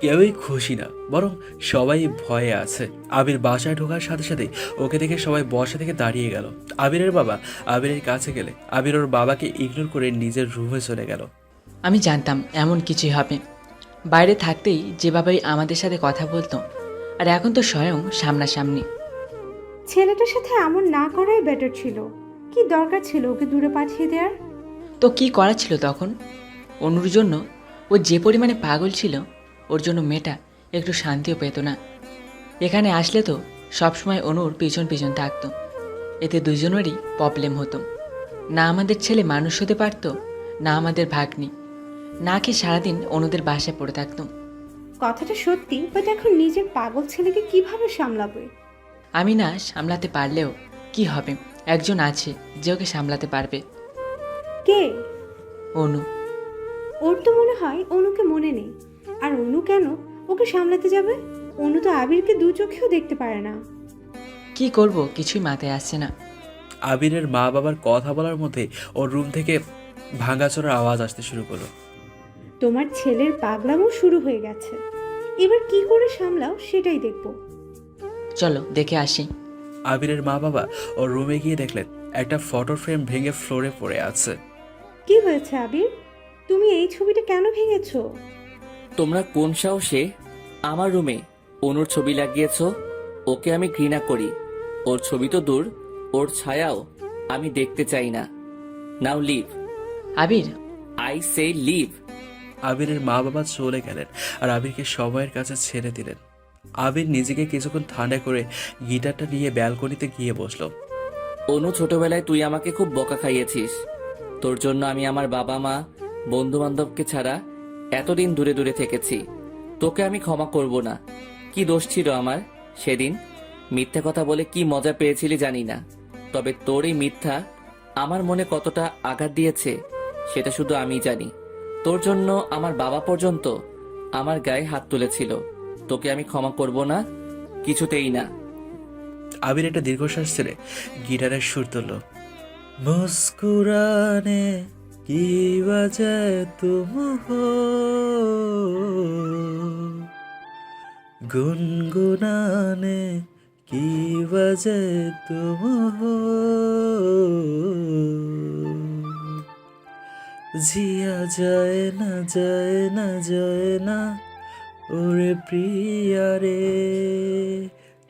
কেউই খুশি না, বরং সবাই ভয়ে আছে। আবির বাসায় ঢোকার সাথে সাথে ওকে দেখে সবাই বসা থেকে দাঁড়িয়ে গেল। আবিরের বাবা আবিরের কাছে গেলে আবির ওর বাবাকে ইগনোর করে নিজের রুমে চলে গেল। আমি জানতাম এমন কিছুই হবে। বাইরে থাকতেই যেভাবেই আমাদের সাথে কথা বলতো, আর এখন তো স্বয়ং সামনাসামনি। ছেলেটার সাথে এমন না করাই বেটার ছিল। কি দরকার ছিল ওকে দূরে পাঠিয়ে দেওয়ার? তো কি করা ছিল তখন? অনুর জন্য ও যে পরিমাণে পাগল ছিল, ওর জন্য মেয়েটা একটু শান্তিও পেত না। এখানে আসলে তো সবসময় অনুর পিছন পিছন থাকতো। এতে দুজনেরই প্রবলেম হতো। না আমাদের ছেলে মানুষ হতে পারতো, না আমাদের ভাগ্নি। না খেয়ে সারাদিন অনুদের বাসায় পড়ে থাকতাম। কথাটা সত্যি, বাট এখন নিজের পাগল ছেলেকে কিভাবে সামলাবে? আমি না সামলাতে পারলেও কি হবে, একজন আছে যে ওকে সামলাতে পারবে। কে? অনু। ওর তো মনে হয় অনুকে মনে নেই। আর অনু কেন ওকে সামলাতে যাবে? অনু তো আবিরকে দু চোখেও দেখতে পারে না। কি করব কিছুই মাথায় আসছে না। আবিরের মা বাবার কথা বলার মধ্যে ওর রুম থেকে ভাঙাচোরার আওয়াজ আসতে শুরু করলো। তোমার ছেলের পাগলামো শুরু হয়ে গেছে। এবার কি করে সামলাও সেটাই দেখব। চলো দেখে আসি। আবিরের মা বাবা ওর রুমে গিয়ে দেখলেন একটা ফটো ফ্রেম ভেঙে ফ্লোরে পড়ে আছে। কি হয়েছে আবির? তুমি এই ছবিটা কেন ভেঙেছো? তোমরা কোন সাহসে আমার রুমে অনুর ছবি লাগিয়েছো? ওকে আমি ঘৃণা করি। ওর ছবি তো দূর, ওর ছায়াও আমি দেখতে চাই না। Now leave, Abir. I say leave. আবিরের মা বাবা চলে গেলেন আর আবিরকে সবাইয়ের কাছে ছেড়ে দিলেন। আবির নিজেকে কিছুক্ষণ ঠান্ডা করে গিটারটা নিয়ে ব্যালকনিতে গিয়ে বসলো। অনু, ছোটবেলায় তুই আমাকে খুব বকা খাইয়েছিস। তোর জন্য আমি আমার বাবা মা, বন্ধু বান্ধবকে ছাড়া এতদিন দূরে দূরে থেকেছি। তোকে আমি ক্ষমা করব না। কি দোষ ছিল আমার সেদিন? মিথ্যা কথা বলে কি মজা পেয়েছিলি জানি না, তবে তোর এই মিথ্যা আমার মনে কতটা আঘাত দিয়েছে সেটা শুধু আমিই জানি। তোর জন্য আমার বাবা পর্যন্ত আমার গায়ে হাত তুলেছিল। তোকে আমি ক্ষমা করব না, কিছুতেই না। আবির একটা দীর্ঘশ্বাস ছেড়ে গিটারের সুর তুলল। মুস্কুরানে কি वजह तुम हो, गुनगुनाने की वजह तुम हो, जिया जाए ना जाए ना जाए ना ওরে প্রিয়া রে,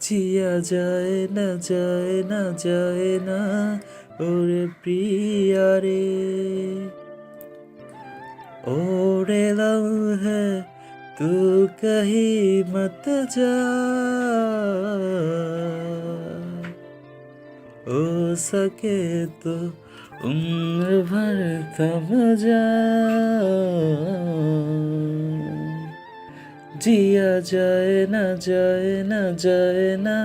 জিয়া যায় না যায় না যায় না ওরে প্রিয়া রে, ওরে লম্হে তু কহি মত যা, ও সকে তো উম্র ভর থম যা, जिया जाए ना जाए ना जाए ना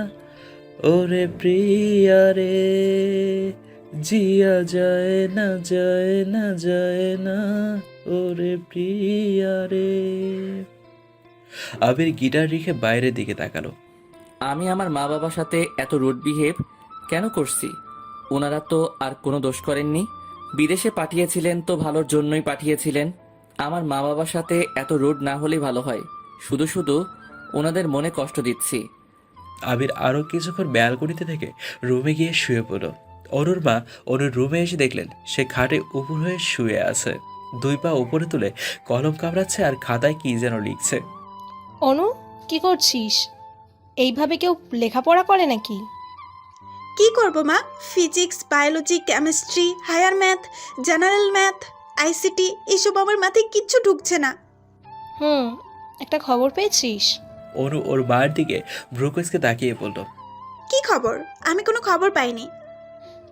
ओरे प्रिया रे, जिया जाए ना जाए ना जाए ना ওরে প্রিয়া রে। আবির গিটার রেখে বাইরের দিকে তাকালো। আমি আমার মা বাবার সাথে এত রুড বিহেভ কেন করছি? ওনারা তো আর কোনো দোষ করেননি। বিদেশে পাঠিয়েছিলেন তো ভালোর জন্যই পাঠিয়েছিলেন। আমার মা বাবার সাথে এত রুড না হলেই ভালো হয়। শুধু শুধু ওনাদের মনে কষ্ট দিচ্ছি। আবির আরো কিছুক্ষণ ব্যালকনিতে থেকে রুমে গিয়ে শুয়ে পড়ল। অনুর মা অনুর রুমে এসে দেখলেন সে খাটে উপর হয়ে শুয়ে আছে, দুই পা উপরে তুলে কলম কামড়াচ্ছে আর খাতায় কি যেন লিখছে। অনু, কি করছিস? এইভাবে কেউ লেখাপড়া করে নাকি? কি করব মা? Physics, biology, chemistry, higher math, general math, ICT এসব আমার মাথায় কিচ্ছু ঢুকছে না। একটা খবর পেয়েছিস? অনু ওর মায়ের দিকে ব্রুকসকে তাকিয়ে বলল। কি খবর? আমি কোনো খবর পাইনি।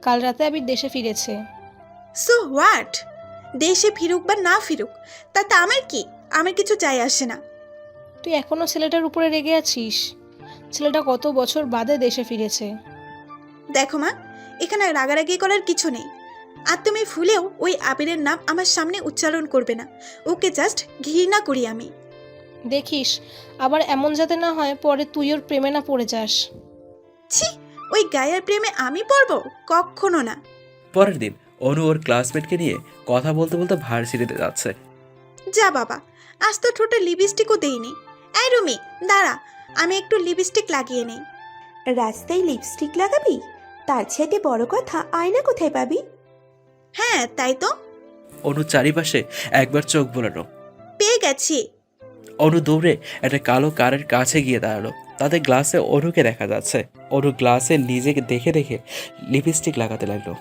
কাল রাতে আবির দেশে ফিরেছে। So what? দেশে ফিরুক বা না ফিরুক তাতে আমার কি? আমার কিছু যায় আসে না। তুই এখনো ছেলেটার উপরে রেগে আছিস? ছেলেটা কত বছর বাদে দেশে ফিরেছে। দেখো মা, এখানে রাগারাগি করার কিছু নেই। আর তুমি ভুলেও ওই আবিরের নাম আমার সামনে উচ্চারণ করবে না। ওকে জাস্ট ঘৃণা করি আমি। দেখিস আবার এমন যাতে না হয় পরে তুই ওর প্রেমে না পড়ে যাস। ছি, ওই গায়ের প্রেমে আমি পড়ব? কখনো না। পরের দিন অনু ওর ক্লাসমেটকে নিয়ে কথা বলতে বলতে ভার্সিটিতে যাচ্ছে। যা বাবা, আজ তো ঠোঁটে লিপস্টিকও দেইনি। এই রুমি, দাঁড়া, আমি একটু লিপস্টিক লাগিয়ে নেই। রাস্তায় লিপস্টিক লাগাবি? তার চাইতে বড় কথা, আয়না কোথায় পাবি? হ্যাঁ তাই তো, অনু চারিপাশে একবার চোখ বোলালো। পেয়ে গেছি। অনু দৌড়ে একটা কালো কারের কাছে গিয়ে দাঁড়ালো। তাদের গ্লাসে অনুকে দেখা যাচ্ছে। অনু গ্লাসে নিজেকে দেখে দেখে লিপস্টিক লাগাতে লাগলো।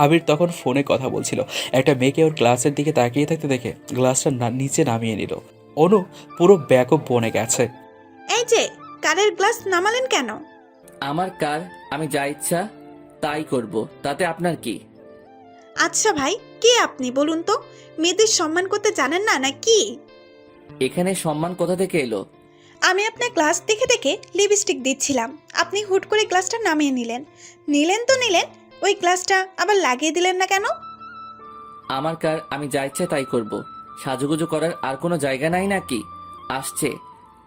আবির তখন ফোনে কথা বলছিল। একটা মেয়েকে ওর গ্লাসের দিকে তাকিয়ে থাকতে দেখে গ্লাসটা নিচে নামিয়ে নিল। অনু পুরো ব্যাকআপ বনে গেছে। এই যে, কারের গ্লাস নামালেন কেন? আমার কার, আমি যা ইচ্ছা তাই করব, তাতে আপনার কি? আচ্ছা ভাই, কে আপনি বলুন তো? মেয়েদের সম্মান করতে জানেন না নাকি? এখানে সম্মান কোথা থেকে এলো? আমি আপনার গ্লাস দেখে দেখে লিপস্টিক দিচ্ছিলাম, আপনি হুট করে গ্লাসটা নামিয়ে নিলেন। নিলেন তো নিলেন, ওই গ্লাসটা আবার লাগিয়ে দিলেন না কেন? আমার কার, আমি যা ইচ্ছা তাই করব। সাজুগুজু করার আর কোনো জায়গা নাই নাকি? আসছে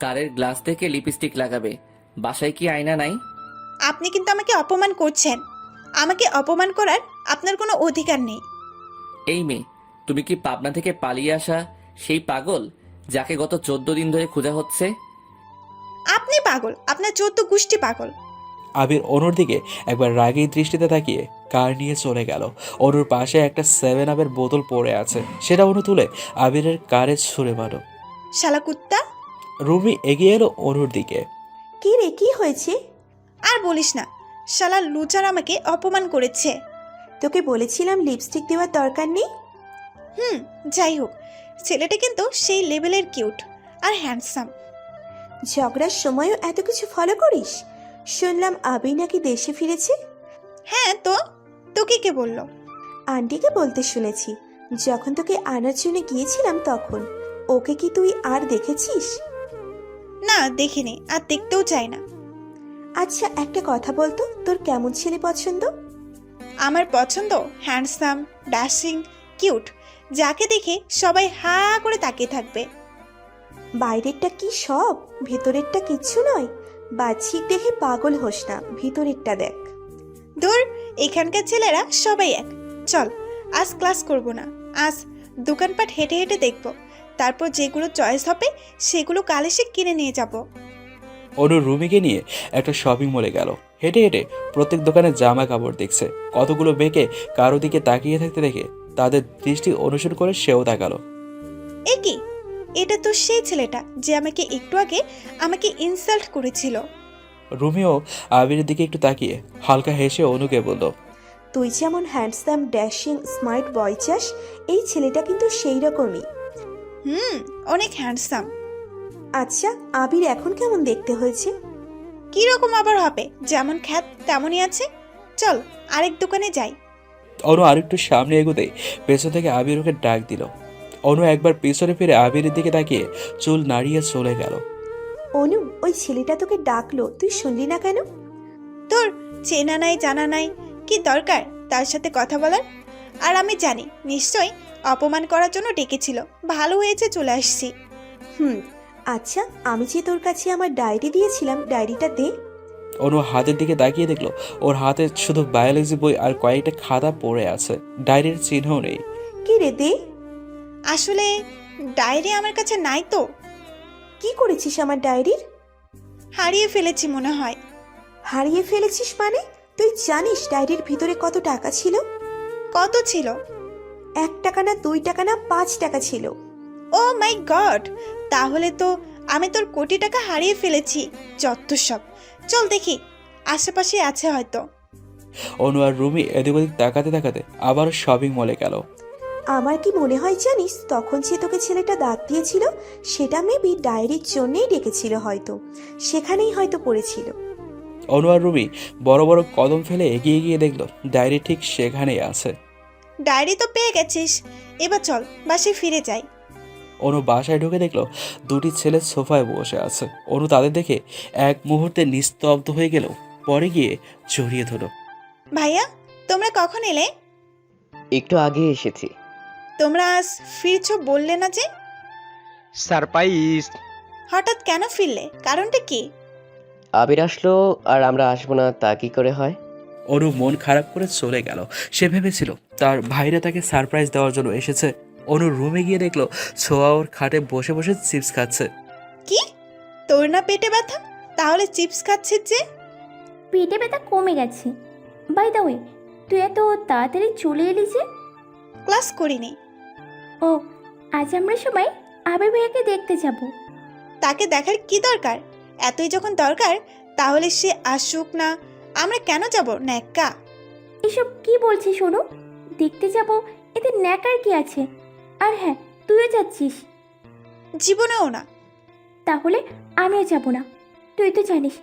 কারের গ্লাস থেকে লিপস্টিক লাগাবে, বাসায় কি আয়না নাই? আপনি কিন্তু আমাকে অপমান করছেন। আমাকে অপমান করার আপনার কোনো অধিকার নেই। এই মেয়ে, তুমি কি পাবনা থেকে পালিয়ে আসা সেই পাগল যাকে গত 14 দিন ধরে খোঁজা হচ্ছে? আপনি পাগল, আপনার 14 গোষ্ঠী পাগল। আবির অনুর দিকে একবার রাগী দৃষ্টিতে তাকিয়ে কার নিয়ে চলে গেল। অনুর পাশে একটা 7-আপের বোতল পড়ে আছে, সেটা অনু তুলে আবিরের কারে ছুঁড়ে মারো। শালা কুত্তা। রুমি এগিয়ে এলো অনুর দিকে। কি রে, কি হয়েছে? আর বলিস না, শালা লুচার আমাকে অপমান করেছে। তোকে বলেছিলাম লিপস্টিক দেওয়ার দরকার নেই। যাই হোক, ছেলেটা কিন্তু সেই লেভেলের কিউট আর হ্যান্ডসাম। ঝগড়ার সময়ও এত কিছু ফলো করিস? শুনলাম আবি নাকি দেশে ফিরেছে। হ্যাঁ তো, তোকে কে বললো? আন্টিকে বলতে শুনেছি। যখন তোকে আনার জন্য গিয়েছিলাম তখন। ওকে কি তুই আর দেখেছিস? না দেখিনি, আর দেখতেও চাই না। আচ্ছা একটা কথা বলতো, তোর কেমন ছেলে পছন্দ? আমার পছন্দ হ্যান্ডসাম, ড্যাশিং, কিউট, যাকে দেখে সবাই হা করে তাকিয়ে থাকবে। বাইরেরটা কি সব, ভেতরেরটা কিচ্ছু নয়? বাহ্যিক দেখে পাগল হোস না, ভিতরেরটা দেখ। ধুর, এখানকার ছেলেরা সবাই এক। চল, আজ ক্লাস করব না, আজ দোকানপাট হেঁটে হেঁটে দেখব, তারপর যেগুলো চয়েস হবে সেগুলো কাল এসে কিনে নিয়ে যাব। অনু রুমিকে নিয়ে একটা শপিং মলে গেল। হেঁটে হেঁটে প্রত্যেক দোকানে জামা কাপড় দেখছে। কতগুলো মেয়েকে কারো দিকে তাকিয়ে থাকতে দেখে তাদের দৃষ্টি অনুসরণ করে সেও তাকালো। এ কি, এটা তো সেই ছেলেটা যে আমাকে একটু আগে আমাকে ইনসাল্ট করেছিল। রুমিও আবিরের দিকে একটু তাকিয়ে হালকা হেসে অনুকে বলল, তুই যেমন হ্যান্ডসাম, ড্যাশিং, স্মার্ট বয় চাস, এই ছেলেটা কিন্তু সেই রকমই। অনেক হ্যান্ডসাম। আচ্ছা, আবির এখন কেমন দেখতে হয়েছে? কি রকম আবার হবে, যেমন খ্যাত তেমনই আছে। চল আরেক দোকানে যাই। অনু আরেকটু সামনে এগোতেই পেছন থেকে আবির ওকে ডাক দিল। অনু একবার পেছনে ফিরে আবিরের দিকে তাকিয়ে চুল নাড়িয়ে চলে গেল। অনু, ওই ছেলেটা তোকে ডাকলো, তুই শুনলি না কেন? তোর চেনা নাই জানা নাই, কি দরকার তার সাথে কথা বলার? আর আমি জানি নিশ্চয়ই অপমান করার জন্য ডেকেছিল। ভালো হয়েছে চলে আসছি। আচ্ছা, আমি যে তোর কাছে আমার ডায়েরি দিয়েছিলাম, ডায়েরিটা দে। অনু হাতের দিকে তাকিয়ে দেখলো ওর হাতে শুধু বায়োলজি বই আর কয়েকটা খাতা পড়ে আছে, ডায়েরির চিহ্নও নেই। কি রে, দে। আসলে ডায়েরি আমার কাছে নাই তো। কি করেছিস আমার ডায়েরির? হারিয়ে ফেলেছি মনে হয়। হারিয়ে ফেলেছিস মানে? তুই জানিস ডায়েরির ভিতরে কত টাকা ছিল? কত ছিল? 1 টাকা না, 2 টাকা না, 5 টাকা ছিল। ও মাই গড, তাহলে তো আমি তোর কোটি টাকা হারিয়ে ফেলেছি। যত সব, চল দেখি আশেপাশে আছে হয়তো। অনু আর রুমি এদিক ওদিক তাকাতে তাকাতে আবার শপিং মলে গেল। আমার কি মনে হয় জানিস, তখন যে তোকে ছেলেটা ডাক দিয়েছিল সেটা মেবি ডায়েরির জন্যই ডেকেছিল হয়তো, সেখানেই হয়তো পড়েছিল। অনু আর রুমি বড় বড় কদম ফেলে এগিয়ে গিয়ে দেখলো ডায়েরি ঠিক সেখানেই আছে। ডায়েরি তো পেয়ে গেছিস, এবার চল বাসে ফিরে যাই। অনু বাসায় ঢুকে দেখলো দুটি ছেলে সোফায় বসে আছে। অনু তাদের দেখে এক মুহূর্তে নিস্তব্ধ হয়ে গেল, পরে গিয়ে জড়িয়ে ধরল। ভাইয়া, তোমরা কখন এলে? একটু আগে এসেছি। তোমরা আজ ফিরছো বললে না যে? সারপ্রাইজ। হঠাৎ কেন ফিরলে, কারণটা কি? আবির আসলো আর আমরা আসবো না তা কি করে হয়? অনু মন খারাপ করে চলে গেল। সে ভেবেছিল তার ভাইরা তাকে সারপ্রাইজ দেওয়ার জন্য এসেছে। অনু রুমে গিয়ে দেখলো ছোঁয়া ওর খাটে বসে বসে চিপস খাচ্ছে। কি, তোর না পেটে ব্যথা, তাহলে চিপস খাচ্ছিস যে? পেটে ব্যথা কমে গেছে। বাই দ্য ওয়ে, তুই এত তাড়াতাড়ি চলে এলি যে? ক্লাস করিনি। ও, আজ আমরা সবাই আবির ভাইয়াকে দেখতে যাব। তাকে দেখার কি দরকার? এতই যখন দরকার তাহলে সে আসুক না, আমরা কেন যাব ন্যাক্কা? এসব কি বলছিস শোনো? দেখতে যাব, এতে ন্যাকার কি আছে? আর হ্যাঁ, তুইও যাচ্ছিস? জীবনেও না। তাহলে আমিও যাব না। তুই তো জানিস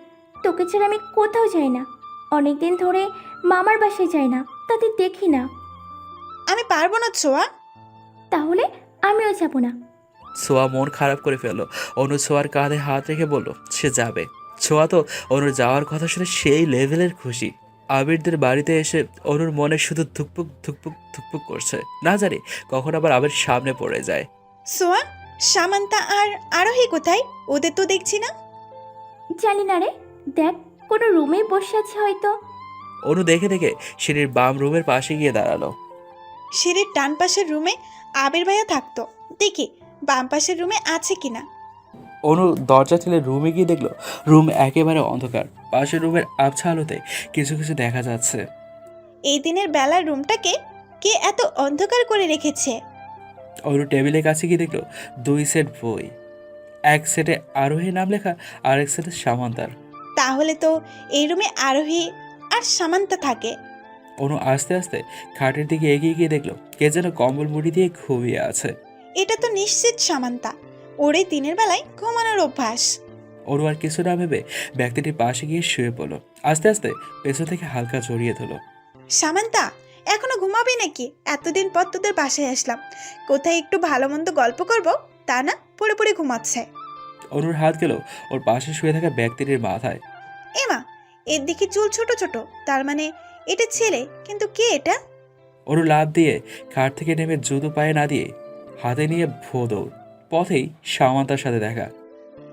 তোকে ছাড়া আমি কোথাও যাই না। অনেক দিন ধরে মামার বাসায় যাই না, তাতে দেখি না। আমি পারবো না ছোঁয়া। তাহলে আমিও যাব না। ছোঁয়া মন খারাপ করে ফেললো। অনু ছোঁয়ার কাঁধে হাত রেখে বলল সে যাবে। ছোঁয়া তো অনুর যাওয়ার কথা শুনে সেই লেভেলের খুশি। আবিরদের বাড়িতে এসে অনুর মনে শুধু ধুকপুক ধুকপুক ধুকপুক করছে। না জানি কখন আবার আবির সামনে পড়ে যায়। সোয়া, সামান্তা আর আরোহী কোথায়? ওদের তো দেখছি না। জানি না রে, দেখ কোনো রুমে বসে আছে হয়তো। অনু দেখে দেখে সিঁড়ির বাম রুমের পাশে গিয়ে দাঁড়ালো। সিঁড়ির ডান পাশের রুমে আবির ভাইয়া থাকতো, দেখি বাম পাশের রুমে আছে কিনা। অনু দরজা ঠেলে রুমে গিয়ে দেখলো রুম একেবারে অন্ধকার। পাশের রুমের আবছা আলোতে কিছু কিছু দেখা যাচ্ছে। এই দিনের বেলার রুমটাকে কে এত অন্ধকার করে রেখেছে? অনু টেবিলের কাছে গিয়ে দেখলো 2 সেট বই। এক সেটে আরোহী নাম লেখা, আর এক সেটে সামান্তার। তাহলে তো এই রুমে আরোহী আর সামান্তা থাকে। অনু আস্তে আস্তে খাটের দিকে এগিয়ে গিয়ে দেখলো কে যেন কম্বল মুড়ি দিয়ে ঘুমিয়ে আছে। এটা তো নিশ্চিত সামান্তা। ওরে দিনের বেলায় ঘুমানোর অভ্যাস। অনু আর কিছু না ভেবে ব্যক্তিটির পাশে গিয়ে শুয়ে পড়লো। আস্তে আস্তে পেছন থেকে হালকা জড়িয়ে ধরলো। সামান্তা, এখনো ঘুমাবি নাকি? এতদিন পর তোদের বাসায় আসলাম, কোথায় একটু ভালো মন্দ গল্প করব, তা না পড়ে পড়ে ঘুমাচ্ছে। অনুর হাত গেল ওর পাশে শুয়ে থাকা ব্যক্তিটির মাথায়। এমা, এর দিকে চুল ছোট ছোট, তার মানে এটা ছেলে, কিন্তু কে এটা? অনু লাফ দিয়ে খাট থেকে নেমে জুতো পায়ে না দিয়ে হাতে নিয়ে ভো দৌড়। পথেই সামান্তার সাথে দেখা।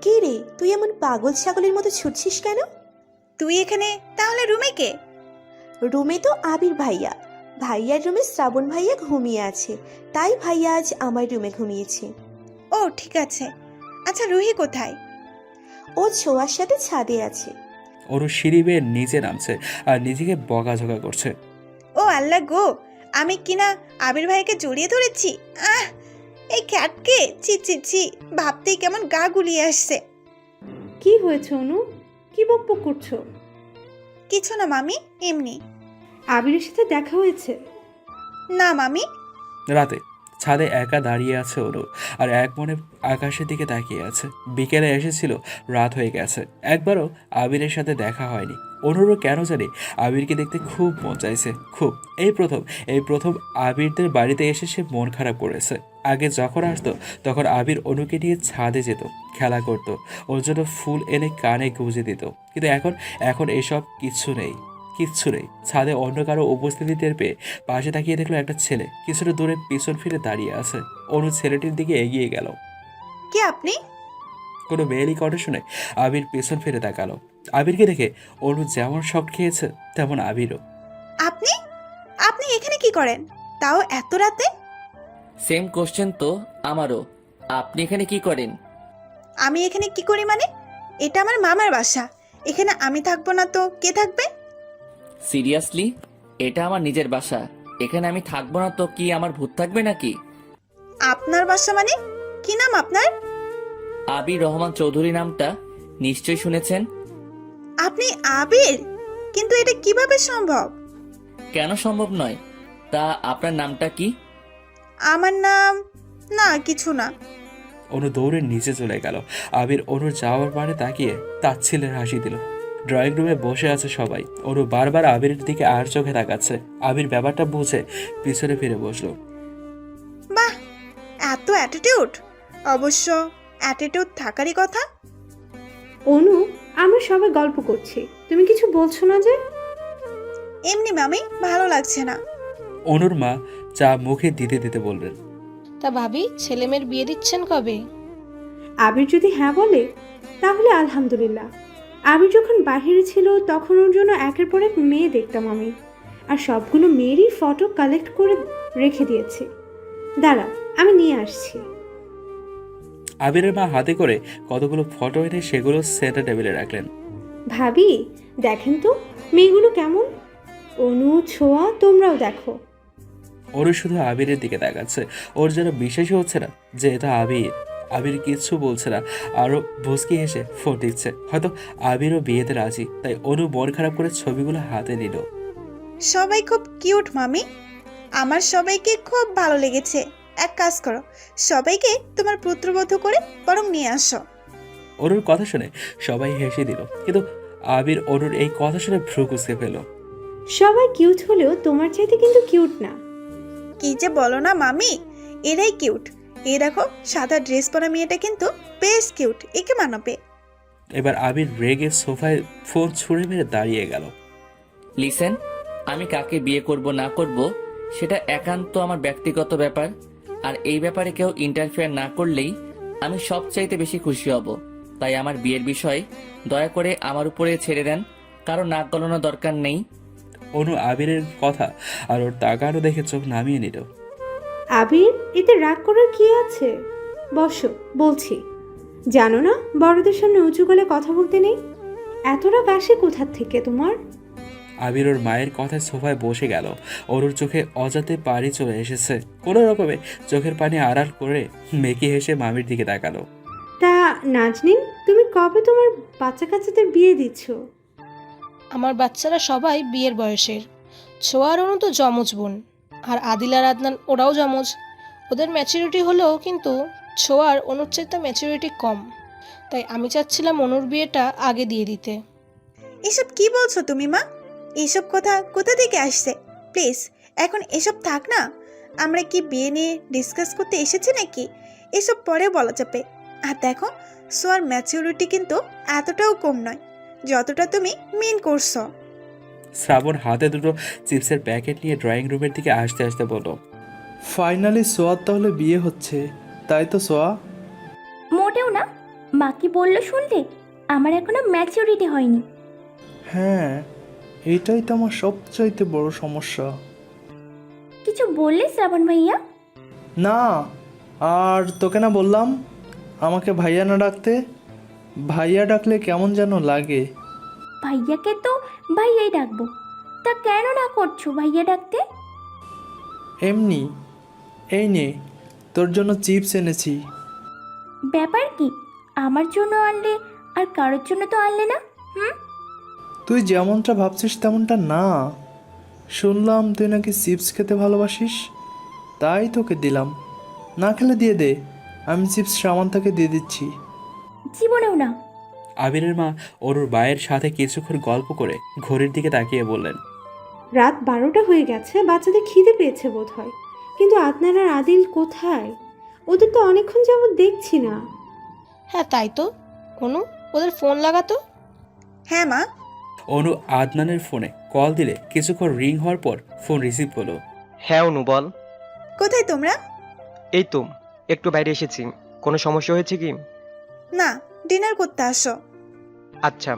কি রে, তুই এমন পাগল ছাগলের মতো ছুটছিস কেন? তুই এখানে, তাহলে রুমে কে? রুমে তো আবির ভাইয়া। ভাইয়ার রুমে শ্রাবণ ভাইয়া ঘুমিয়ে আছে, তাই ভাইয়া আজ আমার রুমে ঘুমিয়েছে। ও ঠিক আছে। আচ্ছা রুহি কোথায়? ও ছোঁয়ার সাথে ছাদে আছে। অনু সিঁড়ি বেয়ে নিচে নামছে আর নিজেকে বকাঝকা করছে। ও আল্লাহ গো, আমি কিনা আবির ভাইকে জড়িয়ে ধরেছি। আহ, এই খ্যাটকে, ছি ছি ছি, ভাবতেই কেমন গা গুলিয়ে আসছে। কি হয়েছে অনু? কি বকবক করছো? কিছু না মামি, এমনি। আবিরের সাথে দেখা হয়েছে? না মামি। রাতে ছাদে একা দাঁড়িয়ে আছে অনু আর এক মনে আকাশের দিকে তাকিয়ে আছে। বিকেলে এসেছিল, রাত হয়ে গেছে। একবারও আবিরের সাথে দেখা হয়নি। অনুরও কেন জানি আবিরকে দেখতে খুব মন চাইছে, খুব। এই প্রথম আবিরদের বাড়িতে এসে সে মন খারাপ করেছে। আগে যখন আসতো তখন আবির অনুকে নিয়ে ছাদে যেত, খেলা করত, ওর জন্য ফুল এনে কানে গুঁজে দিত। কিন্তু এখন এসব কিচ্ছু নেই। ছাদে অন্য কারো উপস্থিতি টের পেয়ে পাশে তাকিয়ে দেখলো একটা ছেলে কিছুটা দূরে পিছন ফিরে দাঁড়িয়ে আছে। অনু ছেলেটির দিকে এগিয়ে গেল। কে আপনি? কোনো মেয়েলি কণ্ঠ শুনে আবির পেছন ফিরে তাকালো। আবিরকে দেখে অনু যেমন শক খেয়েছে তেমন আবিরও। আপনি আপনি এখানে কি করেন, তাও এত রাতে? সেম কোশ্চেন তো আমারও। আপনি এখানে কি করেন? আমি এখানে কি করি মানে? এটা আমার মামার বাসা, এখানে আমি থাকবো না তো কে থাকবে? সিরিয়াসলি, এটা আমার নিজের বাসা, এখানে আমি থাকবো না তো কি আমার ভূত থাকবে নাকি? আপনার বাসা মানে? কি নাম আপনার? আবির রহমান চৌধুরী নামটা নিশ্চয়ই শুনেছেন। আপনি আবির? কিন্তু এটা কিভাবে সম্ভব? কেন সম্ভব নয়? তা আপনার নামটা কি? আমার নাম, না কিছু না। অনু দৌড়ে নিচে চলে গেল। আবির অনুর যাওয়ার পানে তাকিয়ে তাচ্ছিলের হাসি দিল। ড্রয়িং রুমে বসে আছে সবাই। অনু বারবার আবিরের দিকে আর চোখে তাকাচ্ছে। আবির ব্যাপারটা বুঝে পিছনে ফিরে বসলো। বাহ, এত অ্যাটিটিউড! অবশ্য অ্যাটিটিউড থাকারই কথা। অনু, আমরা সবাই গল্প করছি, তুমি কিছু বলছো না যে? এমনি মামি, ভালো লাগছে না। অনুর মা চা মুখে দিতে দিতে বললেন, তা ভাবি, ছেলে মেয়ের বিয়ে দিচ্ছেন কবে? আবির যদি হ্যাঁ বলে তাহলে আলহামদুলিল্লাহ। আবির যখন বাহিরে ছিল তখন ওর জন্য একের পর এক মেয়ে দেখতাম আমি, আর সবগুলো মেয়েরই ফটো কালেক্ট করে রেখে দিয়েছি। দাঁড়া, আমি নিয়ে আসছি। আবিরের মা হাতে করে কতগুলো ফটো এনে সেগুলো সেন্টার টেবিলে রাখলেন। ভাবি দেখেন তো মেয়েগুলো কেমন। অনু, ছোঁয়া, তোমরাও দেখো। ওরও শুধু আবিরের দিকে তাকাচ্ছে। ওর যেন বিশ্বাসই হচ্ছে না যে এটা আবির। আবির কিচ্ছু বলছে না, আরও ভুসকি হেসে ফোন দিচ্ছে। হয়তো আবিরও বিয়েতে রাজি, তাই অনু মন খারাপ করে ছবিগুলো হাতে নিল। সবাই খুব কিউট মামি, আমার সবাইকে খুব ভালো লেগেছে। এক কাজ করো, সবাইকে তোমার পুত্রবধূ করে বরং নিয়ে আসো। অনুর কথা শুনে সবাই হেসে দিল, কিন্তু আবির অনুর এই কথা শুনে ভ্রু কুঁচকে ফেল। সবাই কিউট হলেও তোমার চাইতে কিন্তু কিউট না। কি যে বলো না মামি, এরাই কিউট। এই দেখো সাদা ড্রেস পরা মেয়েটা কিন্তু বেশ কিউট, একে মানাবে। এবার আবির রেগে সোফায় ফোন ছুঁড়ে মেরে দাঁড়িয়ে গেল। লিসেন, আমি কাকে বিয়ে করব না করব সেটা একান্ত আমার ব্যক্তিগত ব্যাপার। আর এই ব্যাপারে কেউ ইন্টারফেয়ার না করলেই আমি সবচাইতে বেশি খুশি হব। তাই আমার বিয়ের বিষয় দয়া করে আমার উপরে ছেড়ে দেন, কারো নাক গলানোর দরকার নেই। অনু আবিরের কথা আর ওর তাকানো দেখে চোখ নামিয়ে নিল। আবির, এতে রাগ করার কি আছে? বসো, বলছি। জানো না বড়দের সামনে উঁচু গলে কথা বলতে নেই? এত রাগ আসে কোথার থেকে তোমার? আবির ওর মায়ের কথায় সোফায় বসে গেল। ওর চোখে অজাতে পানি চলে এসেছে। কোনো রকমে চোখের পানি আড়াল করে মেকি হেসে মামির দিকে তাকালো। তা নাজনীন, তুমি কবে তোমার বাচ্চা কাচ্চাদের বিয়ে দিচ্ছ? আমার বাচ্চারা সবাই বিয়ের বয়সের। ছোঁয়া আর অনু তো যমজ বোন, আর আদিল আর আদনান ওরাও যমজ। ওদের ম্যাচুরিটি হলেও কিন্তু ছোঁয়ার অনুর চাইতে ম্যাচুরিটি কম। তাই আমি চাচ্ছিলাম অনুর বিয়েটা আগে দিয়ে দিতে। এসব কি বলছো তুমি মা? এইসব কথা কোথা থেকে আসছে? প্লিজ এখন এসব থাক না। আমরা কি বিয়ে নিয়ে ডিসকাস করতে এসেছি নাকি? এসব পরে বলা যাবে। আর দেখো, সোয়ার ম্যাচিউরিটি কিন্তু এতটাও কম নয় যতটা তুমি মিন করছো। শ্রাবণ হাতে দুটো চিপসের প্যাকেট নিয়ে ড্রয়িং রুমের দিকে আসতে আসতে বলল, ফাইনালি সোয়ার তাহলে বিয়ে হচ্ছে, তাই তো সোয়া? মোটেও না। মা কি বললো শুনলে? আমার এখনো ম্যাচিউরিটি হয়নি। হ্যাঁ, এইটাই তো আমার সবচাইতে বড় সমস্যা। কিছু বললে শ্রাবণ ভাইয়া? না, আর তোকে না বললাম আমাকে ভাইয়া না ডাকতে? ভাইয়া ডাকলে কেমন যেন লাগে। ভাইয়াকে তো ভাইয়াই ডাকবো। তা কেন না করছো ভাইয়া ডাকতে? এমনি। এই নে, তোর জন্য চিপস এনেছি। ব্যাপার কি? আমার জন্য আনলে আর কারোর জন্য তো আনলে না। তুই যেমনটা ভাবছিস তেমনটা না। শুনলাম তুই নাকি চিপস খেতে ভালোবাসিস, তাই তোকে দিলাম। না খেলে দিয়ে দে, আমি চিপস সামান্তাকে দিয়ে দিচ্ছি। জীবনেও না। আবিরের মা ওর মায়ের সাথে কিছুক্ষণ গল্প করে ঘড়ির দিকে তাকিয়ে বললেন, রাত 12টা হয়ে গেছে, বাচ্চাদের খিদে পেয়েছে বোধ হয়। কিন্তু আদনান আর আদিল কোথায়? ওদের তো অনেকক্ষণ যাবত দেখছি না। হ্যাঁ তাই তো। অনু, ওদের ফোন লাগাতো। হ্যাঁ মা। অনু আদনানের ফোনে কল দিলে কিছুক্ষণ রিং হওয়ার পর ফোন রিসিভ করলো। হ্যাঁ অনু বল। কোথায় তোমরা? এই তো একটু বাইরে এসেছি। কোনো সমস্যা হয়েছে কি? না, ডিনার করতে আসো। আচ্ছা।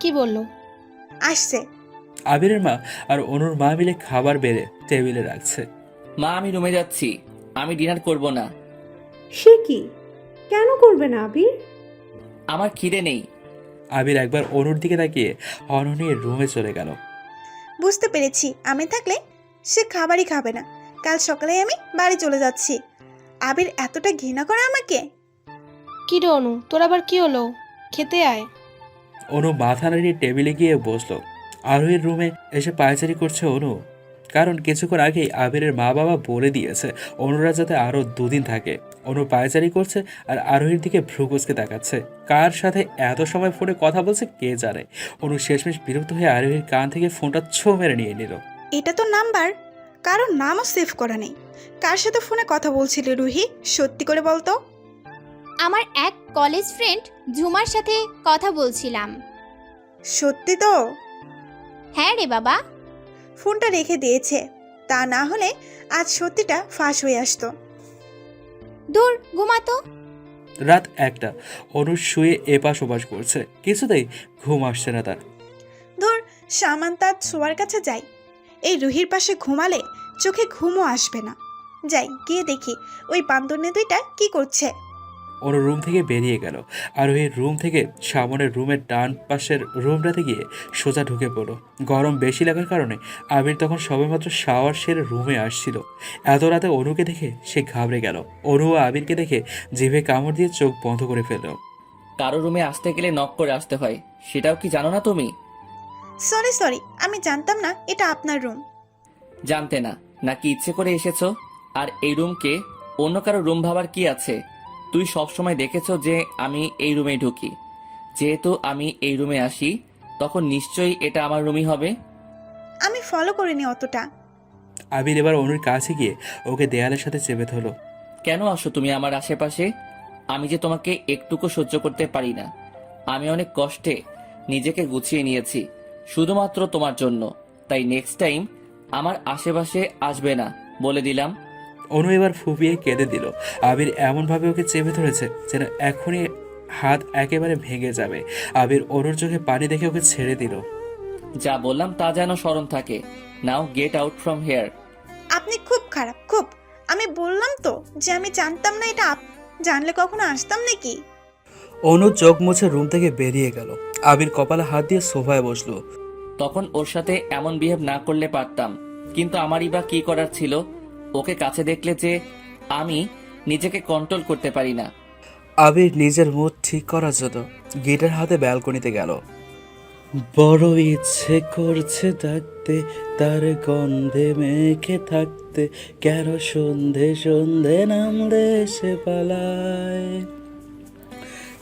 কি বললো? আসছে। আবিরের মা আর অনুর মা মিলে খাবার বেড়ে টেবিলে রাখছে। মা, আমি রুমে যাচ্ছি, আমি ডিনার করব না। সে কি? কেন করবে না আবির? আমার খিদে নেই। আবির একবার অনুর দিকে তাকিয়ে হন নিয়ে রুমে চলে গেল। বুঝতে পেরেছি, আমি থাকলে সে খাবারই খাবে না। কাল সকালে আমি বাড়ি চলে যাচ্ছি। আবির এতটা ঘৃণা করে আমাকে? কি রে অনু, তোর আবার কি হলো? খেতে আয়। অনু মাথা নাড়িয়ে টেবিলে গিয়ে বসলো। আরোহীর রুমে এসে পায়চারি করছে অনু, কারণ কিছুক্ষণ আগেই আবিরের মা বাবা বলে দিয়েছে অনুরা যাতে আরও 2 দিন থাকে। অনু পায়চারি করছে আর আরোহীর দিকে ভ্রুকুচকে তাকাচ্ছে। কার সাথে এত সময় ফোনে কথা বলছে কে জানে। অনু শেষমেশ বিরক্ত হয়ে আরোহীর কান থেকে ফোনটা ছো মেরে নিয়ে নিল। এটা তো নাম্বার, কারোর নামও সেভ করা নেই। কার সাথে ফোনে কথা বলছিলে রুহি? সত্যি করে বলতো। আমার এক কলেজ ফ্রেন্ড ঝুমার সাথে কথা বলছিলাম। সত্যি তো? হ্যাঁ রে বাবা। ফোনটা রেখে দিয়েছে, তা না হলে আজ সত্যিটা ফাঁস হয়ে আসতো। দূর, ঘুমাতো। রাত 1টা। অনু শুয়ে এপাশ ওপাশ করছে, কিছুতেই ঘুম আসছে না তার। ধুর, সামান্তা ছোঁয়ার কাছে যাই। এই রুহির পাশে ঘুমালে চোখে ঘুমও আসবে না। যাই গিয়ে দেখি ওই বান্দরনে দুইটা কি করছে। অনু রুম থেকে বেরিয়ে গেল আর ওই রুম থেকে সামনের রুমের ডান পাশের রুমটাতে গিয়ে সোজা ঢুকে পড়ল। গরম বেশি লাগার কারণে আবির তখন সবেমাত্র শাওয়ার সেরে রুমে আসছিল। এত রাতে অনুকে দেখে সে ঘাবড়ে গেল। অনু ও আবিরকে দেখে জিভে কামড় দিয়ে চোখ বন্ধ করে ফেলল। কারো রুমে আসতে গেলে নক করে আসতে হয়, সেটাও কি জানো না তুমি? সরি, আমি জানতাম না এটা আপনার রুম। জানতে না, নাকি ইচ্ছে করে এসেছো? আর এই রুমকে অন্য কারো রুম ভাবার কি আছে? তুই সব সময় দেখেছো যে আমি এই রুমে ঢুকি। যেহেতু আমি এই রুমে আসি, তখন নিশ্চয়ই এটা আমার রুমই হবে। আমি ফলো করিনি অতটা। আবির এবার অনুর কাছে গিয়ে ওকে দেয়ালের সাথে চেপে ধরল। কেন আসো তুমি আমার আশেপাশে? আমি যে তোমাকে একটুকু সহ্য করতে পারি না। আমি অনেক কষ্টে নিজেকে গুছিয়ে নিয়েছি শুধুমাত্র তোমার জন্য, তাই নেক্সট টাইম আমার আশেপাশে আসবে না, বলে দিলাম। অনু এবার ফুপিয়ে কেঁদে দিল। আবির এমনভাবে ওকে চেপে ধরেছে যেন এখনই হাত একেবারে ভেঙে যাবে। আবির অনুর চোখে পানি দেখে ওকে ছেড়ে দিল। যা বললাম তা যেন স্মরণ থাকে। নাও গেট আউট ফ্রম হেয়ার। আপনি খুব খারাপ, খুব। আমি বললাম তো যে আমি জানতাম না এটা জানলে কখনো আসতাম নাকি। অনু চোখ মুছে রুম থেকে বেরিয়ে গেল। আবির কপালে হাত দিয়ে সোফায় বসলো। তখন ওর সাথে এমন বিহেভ না করলে পারতাম, কিন্তু আমারই বা কি করার ছিল? ওকে কাছে দেখলে যে আমি নিজেকে কন্ট্রোল করতে পারি না। আবির নিজের মুড ঠিক করার জন্য গিটার হাতে ব্যালকনিতে গেল। বড় ইচ্ছে করছে থাকতে, তার গন্ধে মেখে থাকতে, কেন সন্ধে সন্ধে নামলে সে পালায়।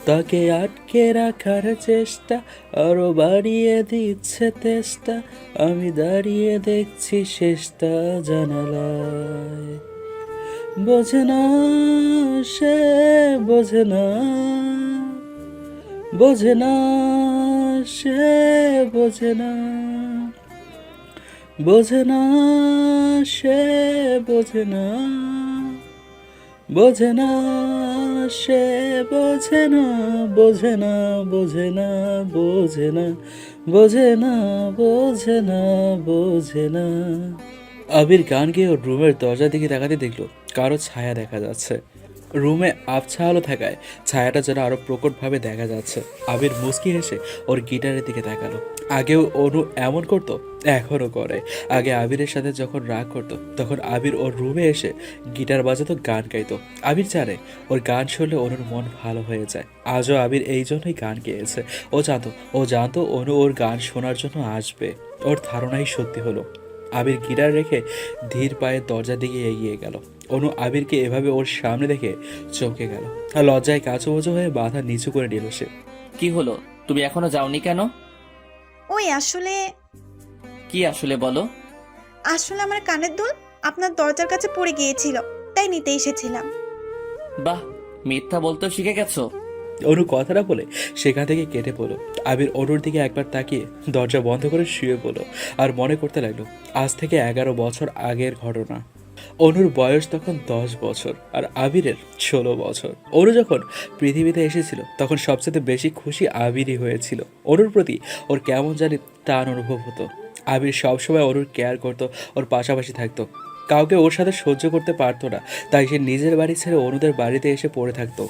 তাকে আটকে রাখার চেষ্টা আরো বাড়িয়ে দিচ্ছে তেষ্টা, আমি দাঁড়িয়ে দেখছি শেষটা জানালায়। বোঝে না সে, বোঝে না, বোঝে না সে, বোঝে না, বোঝে না সে, বোঝে না, বোঝে না সে, বোঝে না, বোঝে না, বোঝে না, বোঝে না, বোঝে না, বোঝে না, বোঝে না। আবির গান গেয়ে ওর রুমের দরজার দিকে তাকাতে দেখলো কারো ছায়া দেখা যাচ্ছে। রুমে আবছা আলো থাকায় ছায়াটা যেন আরো প্রকটভাবে দেখা যাচ্ছে। আবির মুচকি হেসে ওর গিটারের দিকে তাকালো। আগেও অনু এমন করতো, এখনও করে। আগে আবিরের সাথে যখন রাগ করতো তখন আবির ওর রুমে এসে গিটার বাজাতো, গান গাইতো। আবির জানে ওর গান শুনলে অনুর মন ভালো হয়ে যায়। আজও আবির এই জন্যই গান গেয়েছে। ও জানতো অনু ওর গান শোনার জন্য আসবে। ওর ধারণাই সত্যি হলো। আবির গিটার রেখে ধীর পায়ে দরজার দিকে এগিয়ে গেল। অনু আবিরকে এভাবে ওর সামনে দেখে চমকে গেল আর লজ্জায় কাঁচুমুচু হয়ে মাথা নিচু করে নিল সে। কি হলো, তুমি এখনো যাওনি কেন? ওই আসলে কি আসলে বলো? আসলে আমার কানের দুল আপনার দরজার কাছে পড়ে গিয়েছিল, তাই নিতে এসেছিলাম। বাহ, মিথ্যা বলতেও শিখে গেছো। অনু কথাটা বলে সেখান থেকে কেটে পড়লো। আবির অনুর দিকে একবার তাকিয়ে দরজা বন্ধ করে শুয়ে পড়লো আর মনে করতে লাগলো আজ থেকে 11 বছর আগের ঘটনা। অনুর বয়স তখন 10 বছর আর আবিরের 16 বছর। অনু যখন পৃথিবীতে এসেছিল তখন সবচেয়ে বেশি খুশি আবিরই হয়েছিল। অনুর প্রতি ওর কেমন জানি টান অনুভব হতো। আবির সবসময় অনুর কেয়ার করতো, ওর পাশাপাশি থাকতো। কাউকে ওর সাথে সহ্য করতে পারতো না, তাই সে নিজের বাড়ি ছেড়ে অনুদের বাড়িতে এসে পড়ে থাকতো।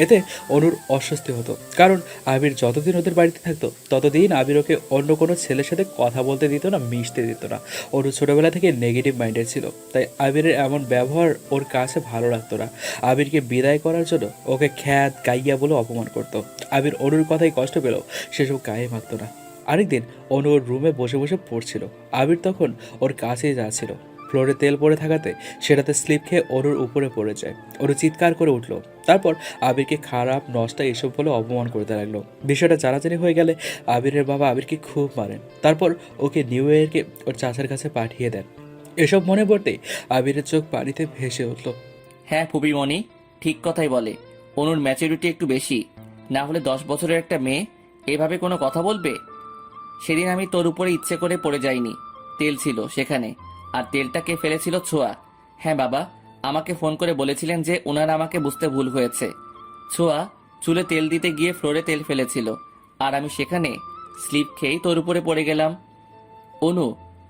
এতে অনুর অস্বস্তি হতো, কারণ আবির যতদিন ওদের বাড়িতে থাকতো ততদিন আবির ওকে অন্য কোনো ছেলের সাথে কথা বলতে দিত না, মিশতে দিত না। অনু ছোটোবেলা থেকে নেগেটিভ মাইন্ডেড ছিল, তাই আবিরের এমন ব্যবহার ওর কাছে ভালো লাগতো না। আবিরকে বিদায় করার জন্য ওকে খ্যাত গাইয়া বলে অপমান করতো। আবির অনুর কথাই কষ্ট পেলেও সেসব গায়ে মাখতো না। আরেকদিন অনু ওর রুমে বসে বসে পড়ছিল। আবির তখন ওর কাছেই যাচ্ছিল। ফ্লোরে তেল পড়ে থাকাতে সেটাতে স্লিপ খেয়ে অনুর উপরে পড়ে যায়। অনু চিৎকার করে উঠলো। তারপর আবিরকে খারাপ, নষ্টা এসব বলে অপমান করতে লাগলো। বিষয়টা জানাজানি হয়ে গেলে আবিরের বাবা আবিরকে খুব মারেন। তারপর ওকে নিউ ইয়র্কে ওর চাচার কাছে পাঠিয়ে দেন। এসব মনে পড়তেই আবিরের চোখ পানিতে ভেসে উঠল। হ্যাঁ ফুপিমণি ঠিক কথাই বলে। অনুর ম্যাচুরিটি একটু বেশি, না হলে 10 বছরের একটা মেয়ে এভাবে কোনো কথা বলবে? সেদিন আমি তোর উপরে ইচ্ছে করে পড়ে যাইনি, তেল ছিল সেখানে, আর তেলটা কে ফেলেছিল? ছোঁয়া। হ্যাঁ বাবা আমাকে ফোন করে বলেছিলেন যে ওনারা আমাকে বুঝতে ভুল হয়েছে। ছোঁয়া চুলে তেল দিতে গিয়ে ফ্লোরে তেল ফেলেছিল, আর আমি সেখানে স্লিপ খেয়েই তোর উপরে পড়ে গেলাম। অনু,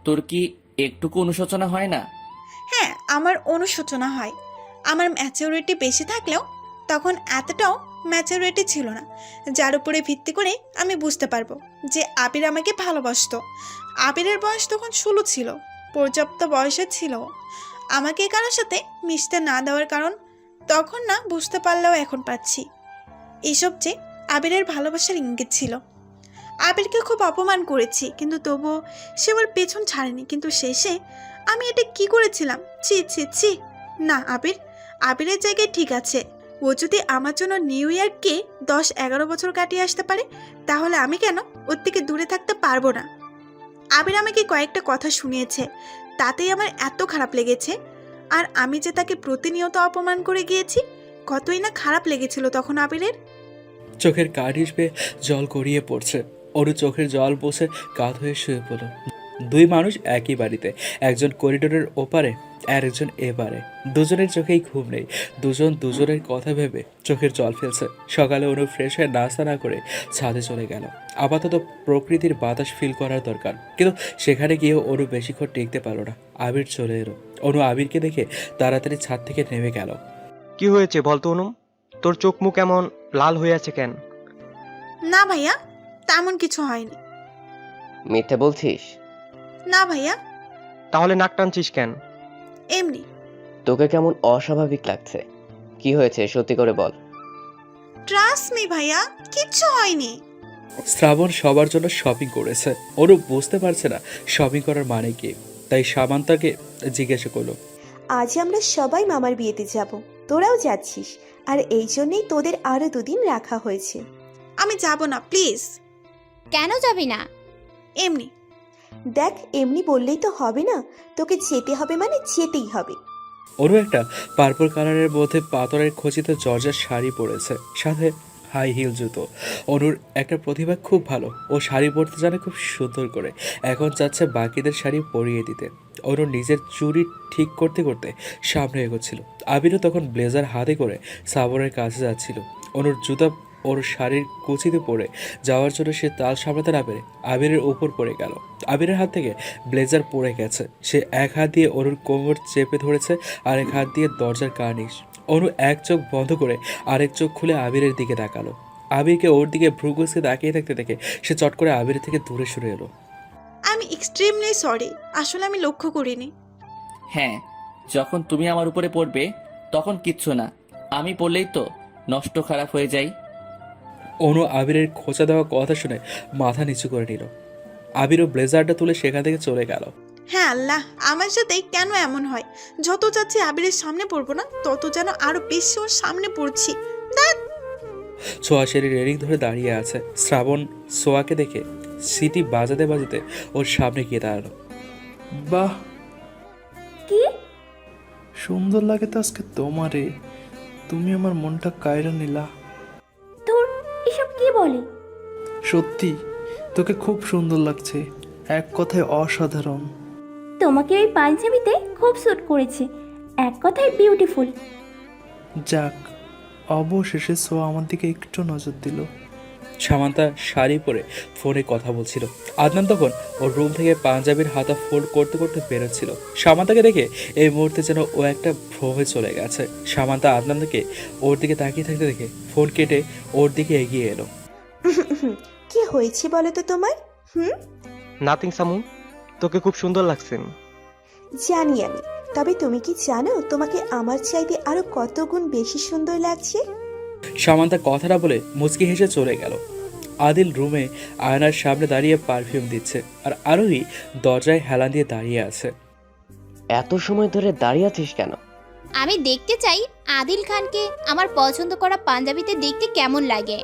তোর কি একটুকু অনুশোচনা হয় না? হ্যাঁ, আমার অনুশোচনা হয়। আমার ম্যাচিউরিটি বেশি থাকলেও তখন এতটাও ম্যাচুরিটি ছিল না, যার উপরে ভিত্তি করে আমি বুঝতে পারবো যে আবির আমাকে ভালোবাসতো। আবিরের বয়স তখন 16 ছিল, পর্যাপ্ত বয়সে ছিল আমাকে কারোর সাথে মিশতে না দেওয়ার কারণ। তখন না বুঝতে পারলেও এখন পাচ্ছি, এইসব যে আবিরের ভালোবাসার ইঙ্গিত ছিল। আবিরকে খুব অপমান করেছি, কিন্তু তবুও সে আমার পেছন ছাড়েনি। কিন্তু শেষে আমি এটা কি করেছিলাম? ছি ছি ছি। না, আবিরের জায়গায় ঠিক আছে। ও যদি আমার জন্য নিউ ইয়ারকে 10-11 বছর কাটিয়ে আসতে পারে, তাহলে আমি কেন ওর থেকে দূরে থাকতে পারবো না? আবির আমাকে কয়েকটা কথা শুনিয়েছে, তাতেই আমার এত খারাপ লেগেছে। আর আমি যে তাকে প্রতিনিয়ত অপমান করে গিয়েছি, কতই না খারাপ লেগেছিল তখন আবিরের। চোখের কাঠিস বেয়ে জল গড়িয়ে পড়ছে। অনু চোখের জল বসে কাত হয়ে শুয়ে পড়ল। দুই মানুষ একই বাড়িতে, একজন করিডোরের ওপারে আর একজন এপারে। দুজনের চোখেই ঘুম নেই, দুজন দুজনের কথা ভেবে চোখের জল ফেলছে। সকালে অনু ফ্রেশ হয়ে নাস্তা না করে ছাদে চলে গেল। আপাতত প্রকৃতির বাতাস ফিল করার দরকার, কিন্তু সেখানে গিয়েও অনু বেশিক্ষণ টিকতে পারল না। আবির চলে এলো। অনু আবিরকে দেখে তাড়াতাড়ি ছাদ থেকে নেমে গেল। কি হয়েছে বলতো অনু? তোর চোখ মুখ এমন লাল হয়ে আছে কেন? না ভাইয়া, তেমন কিছু হয়নি। মিথ্যে বলছিস? না ভাইয়া, তাহলে নাক টানছিস কেন? এমনি। তোকে কেমন অস্বাভাবিক লাগছে, কি হয়েছে সত্যি করে বল। ট্রাস্ট মি ভাইয়া, কিচ্ছু হয়নি। শ্রাবণ সবার জন্য শপিং করেছে। অনু বুঝতে পারছে না শপিং করার মানে কি, তাই সামান্তাকে জিজ্ঞাসা করলো। আজ আমরা সবাই মামার বিয়েতে যাব, তোরাও যাচ্ছিস, আর এই জন্যেই তোদের আরো 2 দিন রাখা হয়েছে। আমি যাব না, প্লিজ। কেন যাবি না? এমনি। দেখ, এমনি বললেই তো হবে না, তোকে যেতে হবে মানে যেতেই হবে। অনু একটা পার্পল কালারের মধ্যে পাথরের খচিত জর্জার শাড়ি পরেছে, সাথে হাই হিল জুতো। অনুর একটা প্রতিভা খুব ভালো, ও শাড়ি পরতে জানে খুব সুন্দর করে। এখন চাচ্ছে বাকিদের শাড়ি পরিয়ে দিতে। অনুর নিজের চুড়ি ঠিক করতে করতে সামনে এগোচ্ছিল। আবিরও তখন ব্লেজার হাতে করে সাবরের কাছে যাচ্ছিল। অনুর জুতা ওর শাড়ির কুচিতে পড়ে যাওয়ার জন্য সে তাল সামলাতে না পেরে আবিরের উপর পড়ে গেল। আবিরের হাত থেকে ব্লেজার পড়ে গেছে। সে এক হাত দিয়ে অনুর কোমর চেপে ধরেছে, আর এক হাত দিয়ে দরজার কার্নিশ। অনু এক চোখ বন্ধ করে আরেক চোখ খুলে আবিরের দিকে তাকালো। আবিরকে ওর দিকে ভ্রুকুচকে তাকিয়ে থাকতে দেখে সে চট করে আবিরের থেকে দূরে সরে এলো। আমি এক্সট্রিমলি সরি, আসলে আমি লক্ষ্য করিনি। হ্যাঁ, যখন তুমি আমার উপরে পড়বে তখন কিচ্ছু না, আমি পড়লেই তো নষ্ট খারাপ হয়ে যাই। অনু আবিরের খোঁচা দেওয়া কথা শুনে মাথা নিচু করে নিল। আবিরও ব্লেজারটা তুলে সেখান থেকে চলে গেল। হ্যাঁ আল্লাহ, আমার সাথে কেন এমন হয়? যত যাচ্ছি আবিরের সামনে পড়বো না, তত যেন আরো বেশি ওর সামনে পড়ছি। ছোঁয়াশেরি রেলিং ধরে দাঁড়িয়ে আছে। শ্রাবণ সোয়াকে দেখে সিটি বাজাতে বাজাতে ওর সামনে গিয়ে দাঁড়ালো। বাহ, কি সুন্দর লাগে তো আজকে তোমারে। তুমি আমার মনটা কায়রা নিলা। তোর এসব কি বলে? সত্যি তোকে খুব সুন্দর লাগছে, এক কথায় অসাধারণ। তোমাকে ওই পাঞ্জাবিতে খুব স্যুট করেছে, এক কথায় বিউটিফুল। যাক, অবশেষে সোয়া আমার দিকে একটু নজর দিল। সামান্তা শাড়ি পরে ফোনে কথা বলছিল। আদনান তখন ওর রুম থেকে পাঞ্জাবির হাতা ফোল্ড করতে করতে বেরোচ্ছিল। সামান্তাকে দেখে এই মুহূর্তে যেন ও একটা ভ্রমে চলে গেছে। সামান্তা আদনানকে ওর দিকে তাকিয়ে থাকতে দেখে ফোন কেটে ওর দিকে এগিয়ে এলো। কি হয়েছে বলো তো তোমার? নাথিং সামু, তোকে খুব সুন্দর লাগছে। জানি আমি, তবে তুমি কি জানো তোমাকে আমার চাইতে আরো কত গুণ বেশি সুন্দর লাগছে? সামান্তা কথাটা বলে মুচকি হেসে চলে গেল। আদিল রুমে আয়নার সামনে দাঁড়িয়ে পারফিউম দিচ্ছে, আর আরোহী দরজায় হেলান দিয়ে দাঁড়িয়ে আছে। এত সময় ধরে দাঁড়িয়ে আছিস কেন? আমি দেখতে চাই আদিল খানকে আমার পছন্দ করা পাঞ্জাবিতে দেখতে কেমন লাগে।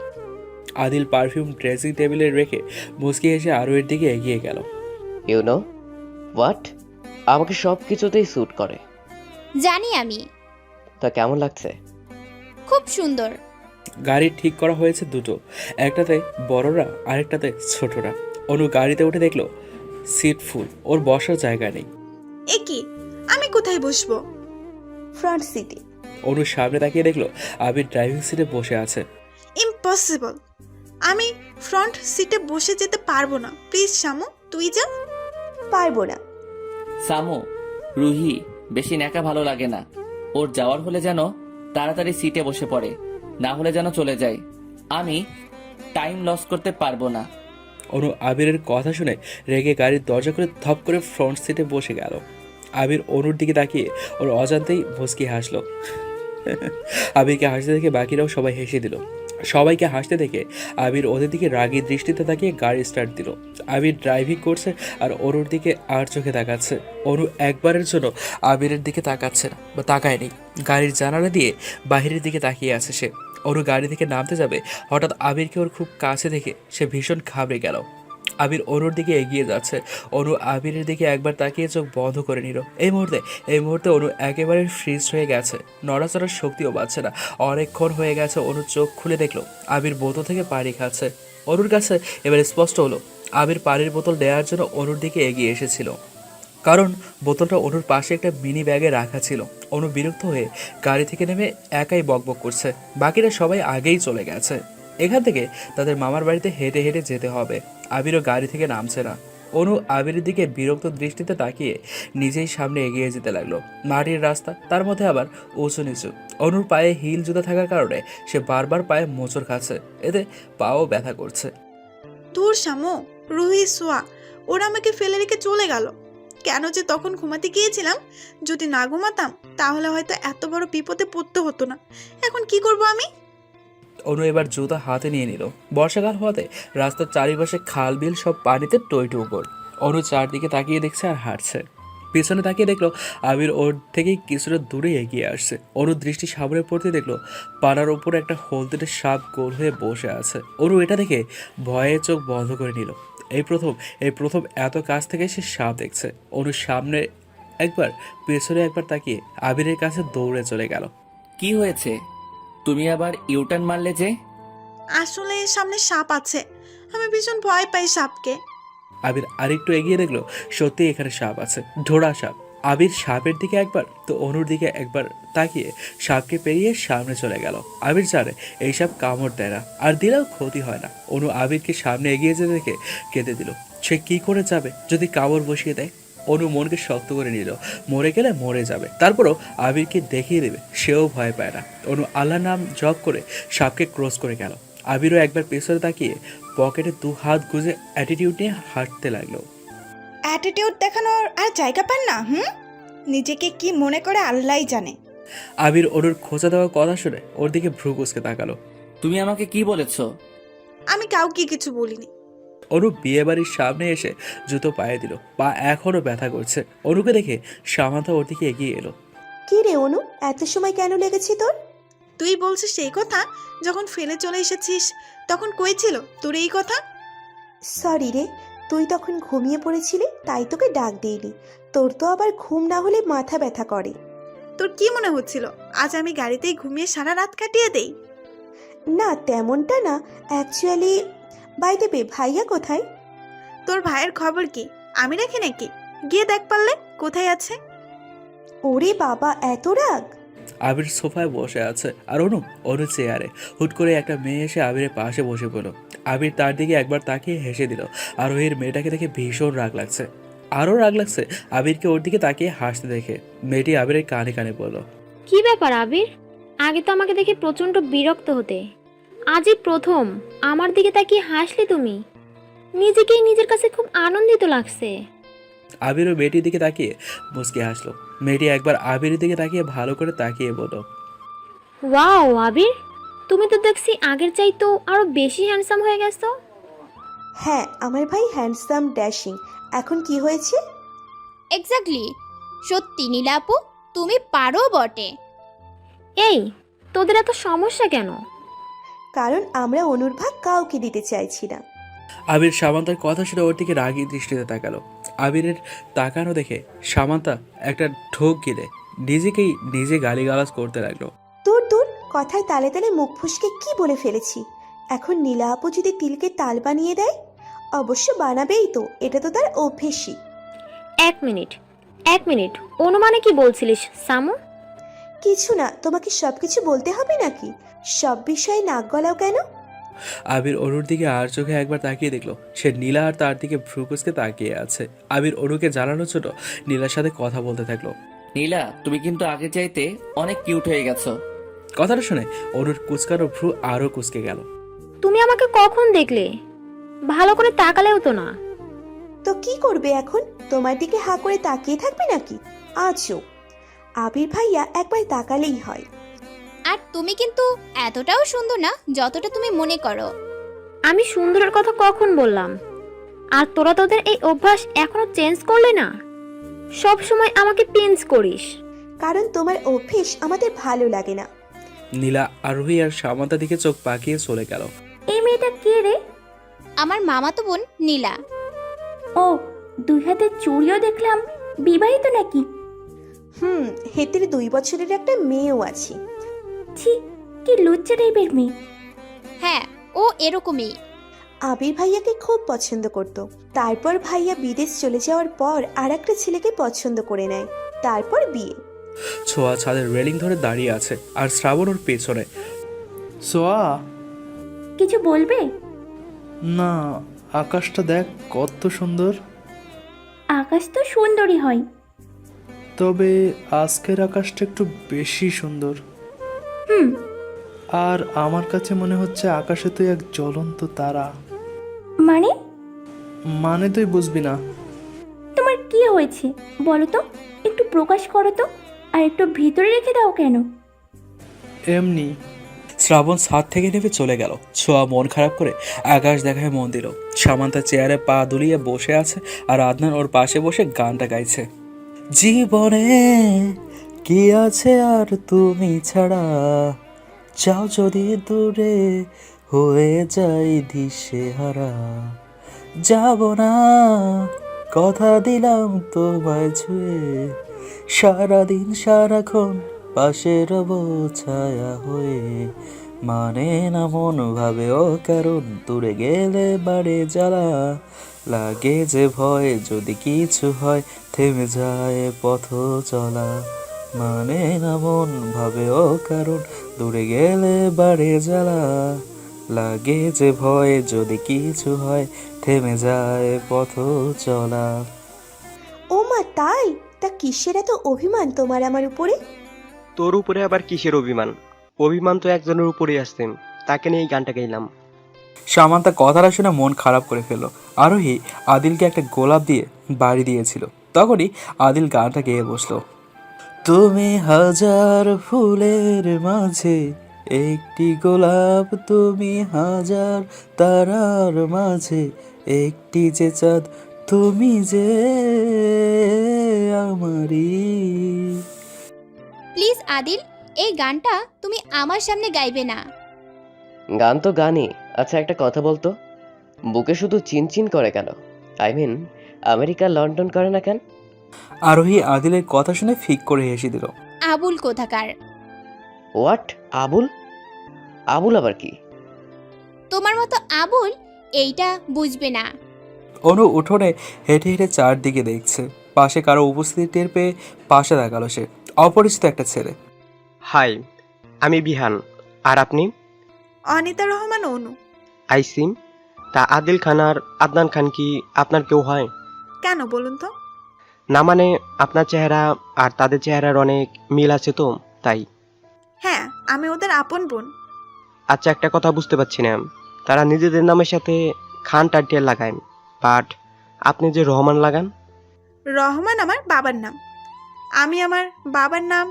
আদিল পারফিউম ড্রেসিং টেবিলে রেখে মুচকি হেসে আরোহীর দিকে এগিয়ে গেল। ইউ নো হোয়াট, আমাকে সব কিছুতেই স্যুট করে। জানি আমি। তা কেমন লাগছে? খুব সুন্দর। গাড়ি ঠিক করা হয়েছে দুটো, একটাতে বড়রা আরেকটাতে ছোটরা। অনু গাড়িতে উঠে দেখলো সিট ফুল, ওর বসার জায়গা নেই। এ কি, আমি কোথায় বসবো? ফ্রন্ট সিটে। অনু সামনে তাকিয়ে দেখলো আবির ড্রাইভিং সিটে বসে আছে। ইম্পসিবল, আমি ফ্রন্ট সিটে বসে যেতে পারবো না। প্লিজ শামু, তুই যা। পারবো না। সামু, রুহি বেশি ন্যাকা ভালো লাগে না। ওর যাওয়ার হলে যেন তাড়াতাড়ি সিটে বসে পড়ে, না হলে যেন চলে যায়। আমি টাইম লস করতে পারবো না। অনু আবিরের কথা শুনে রেগে গাড়ির দরজা করে ধপ করে ফ্রন্ট সিটে বসে গেল। আবির অনুর দিকে তাকিয়ে ওর অজান্তেই মুচকি হাসলো। আবিরকে হাসতে দেখে বাকিরাও সবাই হেসে দিল। সবাইকে হাসতে দেখে আবির ওদের দিকে রাগী দৃষ্টিতে তাকিয়ে গাড়ি স্টার্ট দিল। আবির ড্রাইভিং করছে আর অনুর দিকে আর চোখে তাকাচ্ছে। অনু একবারের জন্য আবিরের দিকে তাকাচ্ছে না বা তাকায়নি। গাড়ির জানালা দিয়ে বাহিরের দিকে তাকিয়ে আছে সে। অনু গাড়ি থেকে নামতে যাবে, হঠাৎ আবিরকে ওর খুব কাছে দেখে সে ভীষণ ঘাবড়ে গেল। আবির অনুর দিকে এগিয়ে যাচ্ছে। অনু আবিরের দিকে একবার তাকিয়ে চোখ বন্ধ করে নিল। এই মুহূর্তে অনু একেবারে ফ্রিজ হয়ে গেছে, নড়াচড়ার শক্তিও পাচ্ছে না। অনেকক্ষণ হয়ে গেছে অনু চোখ খুলে দেখলো আবির বোতল থেকে পানি খাচ্ছে। অনুর কাছে এবার স্পষ্ট হলো আবির পানির বোতল দেওয়ার জন্য অনুর দিকে এগিয়ে এসেছিল, কারণ বোতলটা অনুর পাশে একটা মিনি ব্যাগে রাখা ছিল। অনু বিরক্ত হয়ে গাড়ি থেকে নেমে একাই বকবক করছে। বাকিরা সবাই আগেই চলে গেছে। এখান থেকে তাদের মামার বাড়িতে হেঁটে হেঁটে যেতে হবে। আবিরও গাড়ি থেকে নামছে না। অনু আবিরের দিকে বিরক্ত দৃষ্টিতে তাকিয়ে নিজেই সামনে এগিয়ে যেতে লাগলো। মাটির রাস্তা, তার মধ্যে আবার উঁচু নিচু। অনুর পায়ে হিল জুতা থাকার কারণে সে বারবার পায়ে মোচড় খাচ্ছে, এতে পাও ব্যথা করছে। দূর শামু, রুহি, সোয়া ওরা আমাকে ফেলে রেখে চলে গেল। কেন যে তখন ঘুমাতে গিয়েছিলাম, যদি না ঘুমাতাম তাহলে হয়তো এত বড় বিপদে পড়তে হতো না। এখন কি করব আমি? অনু এবার জুতা হাতে নিয়ে নিল। বর্ষাকাল হওয়াতে রাস্তার চারিপাশে খাল বিল সব পানিতে টইটু উপর। অনু চারদিকে তাকিয়ে দেখছে আর হাঁটছে। পিছনে তাকিয়ে দেখলো আবির ওর থেকেই কিছুটা দূরে এগিয়ে আসছে। অনুর দৃষ্টি সামনে পড়তে দেখলো পাড়ার ওপর একটা হলদেটে সাপ গোল হয়ে বসে আছে। অনু এটা দেখে ভয়ে চোখ বন্ধ করে নিল। এই প্রথম এত কাছ থেকে সে সাপ দেখছে। অনুর সামনে একবার পেছনে একবার তাকিয়ে আবিরের কাছে দৌড়ে চলে গেল। কি হয়েছে? তুমি আবার ইউটার্ন মারলে যে? আসলে সামনে সাপ আছে, আমি ভীষণ ভয় পাই সাপকে। আবির আরেকটু এগিয়ে দেখলো সত্যি এখানে সাপ আছে, ঢোড়া সাপ। আবির সাপের দিকে একবার তো অনুর দিকে একবার তাকিয়ে সাপকে পেরিয়ে সামনে চলে গেল। আবির জানে এই সাপ কামড় দেয় না, আর দিলেও ক্ষতি হয় না। অনু আবিরকে সামনে এগিয়ে যেতে দেখে কেঁদে দিল। সে কি করে যাবে যদি কামড় বসিয়ে দেয়? অনু মনকে শক্ত করে নিল, মরে গেলে মরে যাবে, তারপরও আবিরকে দেখিয়ে দেবে, সেও ভয় পায় না। অনু আল্লাহর নাম জপ করে সাপকে ক্রস করে গেল। আবিরও একবার পেছনে তাকিয়ে পকেটে 2 হাত গুজে অ্যাটিটিউড নিয়ে হাঁটতে লাগলো। অ্যাটিটিউড দেখানোর আর জায়গা পান না? নিজেকে কি মনে করে আল্লাহই জানে। আবির অনুর খোঁচা দেওয়ার কথা শুনে ওর দিকে ভ্রু কুঁচকে তাকালো। তুমি আমাকে কি বলেছো? আমি কাউকে কিছু বলিনি। অনু বিয়ে বাড়ির সামনে এসে জুতো পায়ে দিল, পা এখনো ব্যথা করছে। অনুকে দেখে সামান্থা ওর দিকে এগিয়ে এলো। কি রে অনু, এত সময় কেন লেগেছে তোর? তুই বলছিস সেই কথা? যখন ফেলে চলে এসেছিস তখন কই ছিল তোর এই কথা? সরি রে, তুই তখন ঘুমিয়ে পড়েছিলি, তাই তোকে ডাক দিইনি। তোর তো আবার ঘুম না হলে মাথা ব্যথা করে। তোর কি মনে হচ্ছিল আজ আমি গাড়িতেই ঘুমিয়ে সারা রাত কাটিয়ে দেই? না তেমনটা না, অ্যাকচুয়ালি বাই দ্য ওয়ে ভাইয়া কোথায়? তোর ভাইয়ের খবর কি আমি রাখি নাকি? গিয়ে দেখ পারলে কোথায় আছে। ওরে বাবা, এত রাগ! আবির সোফায় বসে আছে আর অনু চেয়ারে। হুট করে একটা মেয়ে এসে আবিরের পাশে বসে পড়ল। আবির তার দিকে একবার তাকিয়ে হেসে দিল। আর ওর মেয়েটাকে দেখে ভীষণ রাগ লাগছে। আরও রাগ লাগছে আবিরকে ওর দিকে তাকিয়ে হাসতে দেখে। মেয়েটি আবিরের কানে কানে বলল, কি ব্যাপার আবির? আগে তো আমাকে দেখে প্রচণ্ড বিরক্ত হতে, আজই প্রথম আমার দিকে তাকিয়ে হাসলে তুমি। নিজেকেই নিজের কাছে খুব আনন্দিত লাগছে। আবিরও মেয়েটির দিকে তাকিয়ে মুচকি হাসলো। মেয়েটি একবার আবিরের দিকে তাকিয়ে ভালো করে তাকিয়ে বলল, ওয়াও আবির, তুমি তো দেখছি আগের চাইতেও আরো বেশি হ্যান্ডসাম হয়ে গেছো। হ্যাঁ, আমার ভাই হ্যান্ডসাম ড্যাশিং। এখন কি হয়েছে? এক্স্যাক্টলি, সত্যি নীলা আপু, তুমি পারো বটে। এই, তোদের এত সমস্যা কেন? কারণ আমরা অনুর ভাগ কাউকে দিতে চাইছি না। আবির সামান্তার কথা শুনে ওর দিকে রাগী দৃষ্টিতে তাকালো। আবিরের তাকানো দেখে সামান্তা একটা ঢোক গিলে নিজেকেই নিজে গালিগালাজ করতে লাগলো। দূর দূর, কথায় তালে তালে মুখ ফুসকে কি বলে ফেলেছি। এখন নীলা আপু যদি তিলকে তাল বানিয়ে দেয়, অবশ্য বানাবেই তো, এটা তো তার অভ্যেসই। এক মিনিট, অনুমানে কি বলছিলিস সামু? কিছু না, তোমাকে সবকিছু বলতে হবে নাকি? সব বিষয়ে নাক গলাও কেন? আবির অনুর দিকে আর চোখে একবার তাকিয়ে দেখলো সে নীলা আর তার দিকে ভ্রুকুচকে তাকিয়ে আছে। আবির অনুকে জানানোর জন্য নীলার সাথে কথা বলতে থাকলো। নীলা, তুমি কিন্তু আগে চাইতে অনেক কিউট হয়ে গেছো। কথাটা শুনে অনুর কুচকানো ভ্রু আরও কুচকে গেল। তুমি আমাকে কখন দেখলে? ভালো করে তাকালেও তো না। তো কি করবে এখন? তোমার দিকে হা করে তাকিয়ে থাকবে নাকি? আজও আবির ভাইয়া একবার তাকালেই হয়। আর তুমি কিন্তু এতটাও সুন্দর না যতটা তুমি মনে করো। আমি সুন্দরের কথা কখন বললাম? আর তোরা তোদের এই অভ্যাস এখনো চেঞ্জ করলে না? সব সময় আমাকে পিঞ্চ করিস। কারণ তোমার অভ্যেস আমাদের ভালো লাগে না। নীলা আরোহী আর সামান্তার দিকে চোখ পাকিয়ে চলে গেল। এই মেয়েটা কে রে? আমার মামাতো বোন নীলা। ও, 2 হাতে চুড়িও দেখলাম। বিবাহিত নাকি? হেতের 2 বছরের একটা মেয়েও আছে। ছি, কি লজ্জা টাইপের মেয়ে। হ্যাঁ, ও এরকমই। আবির ভাইয়াকে খুব পছন্দ করত। তারপর ভাইয়া বিদেশ চলে যাওয়ার পর আর একটা ছেলেকে পছন্দ করে নেয়। তারপর বিয়ে। ছোঁয়া ছাদের রেলিং ধরে দাঁড়িয়ে আছে আর শ্রাবণ ওর পেছনে। সোয়া, কিছু বলবে? না, আকাশটা দেখ কত সুন্দর। আকাশ তো সুন্দরই হয়। তবে আজকের আকাশটা একটু বেশি সুন্দর। আর আমার কাছে মনে হচ্ছে আকাশে তুই এক জ্বলন্ত তারা। মানে তুই বুঝবি না। তোমার কি হয়েছে বলো তো? একটু প্রকাশ করো তো। আর একটু ভিতরে রেখে দাও কেন? এমনি। শ্রাবণ ছাদ থেকে নেমে চলে গেল। ছোঁয়া মন খারাপ করে আকাশ দেখায় মন দিল। সামান্তা চেয়ারে পা দুলিয়ে বসে আছে আর আদনান ওর পাশে বসে গানটা গাইছে। জীবনে কি আছে আর তুমি ছাড়া, যাও যদি দূরে হয়ে যাই দিশেহারা, যাব না কথা দিলাম তোমায় ছুঁয়ে, সারাদিন সারাক্ষণ পাশে রব ছায়া হয়ে, মানে না মন ভাবেও কারণ দূরে গেলে বাড়ে জ্বালা, লাগে যে ভয় যদি কিছু হয় থেমে যায় পথ চলা, মানে না মন ভাবেও কারণ দূরে গেলে বাড়ে জ্বালা, লাগে যে ভয় যদি কিছু হয় থেমে যায় পথ চলা। ও মা, তাই? তা কিসের এত অভিমান তোমার আমার উপরে? তোর উপরে আবার কিসের অভিমান? অভিমান তো একজনের উপরেই আসছে, তাকে নিয়ে এই গানটা গাইলাম। সামান্তা কথাটা শুনে মন খারাপ করে ফেলল। আরোহী আদিলকে একটা গোলাপ দিয়ে বাড়ি দিয়েছিল। তখনই আদিল গানটা গেয়ে বসলো। তুমি হাজার ফুলের মাঝে একটি গোলাপ, তুমি হাজার তারার মাঝে একটি যে চাঁদ, তুমি যে আমারই। প্লিজ আদিল, এই গানটা তুমি আমার সামনে গাইবে না। গান তো গানই। আচ্ছা একটা কথা বলতো, বুকে শুধু চিনচিন করে কেন? আই মিন আমেরিকা লন্ডন করে না কেন? আরোহী আদিলের কথা শুনে ফিক করে হেসে দিল। আবুল কোথাকার। হোয়াট? আবুল? আবুল আবার কি? তোমার মতো আবুল এইটা বুঝবে না। অনু উঠোনে হেঁটে হেঁটে চারদিকে দেখছে। পাশে কারো উপস্থিতি টের পেয়ে পাশে তাকালো সে। অপরিচিত একটা ছেলে। হাই, আমি বিহান। আর আপনি? অনিতা রহমান অনু। আইসিম। তা আদিল খান আর আদনান খান কি আপনার কেউ হয়? কেন বলুন তো? না মানে আপনার চেহারা আর তাদের চেহারার অনেক মিল আছে তো তাই। হ্যাঁ, আমি ওদের আপন বোন। আচ্ছা একটা কথা বুঝতে পারছি না, তারা নিজেদের নামের সাথে খান টাইটেল লাগায়, বাট আপনি যে রহমান লাগান। রহমান আমার বাবার নাম। আমি আমার বাবার নাম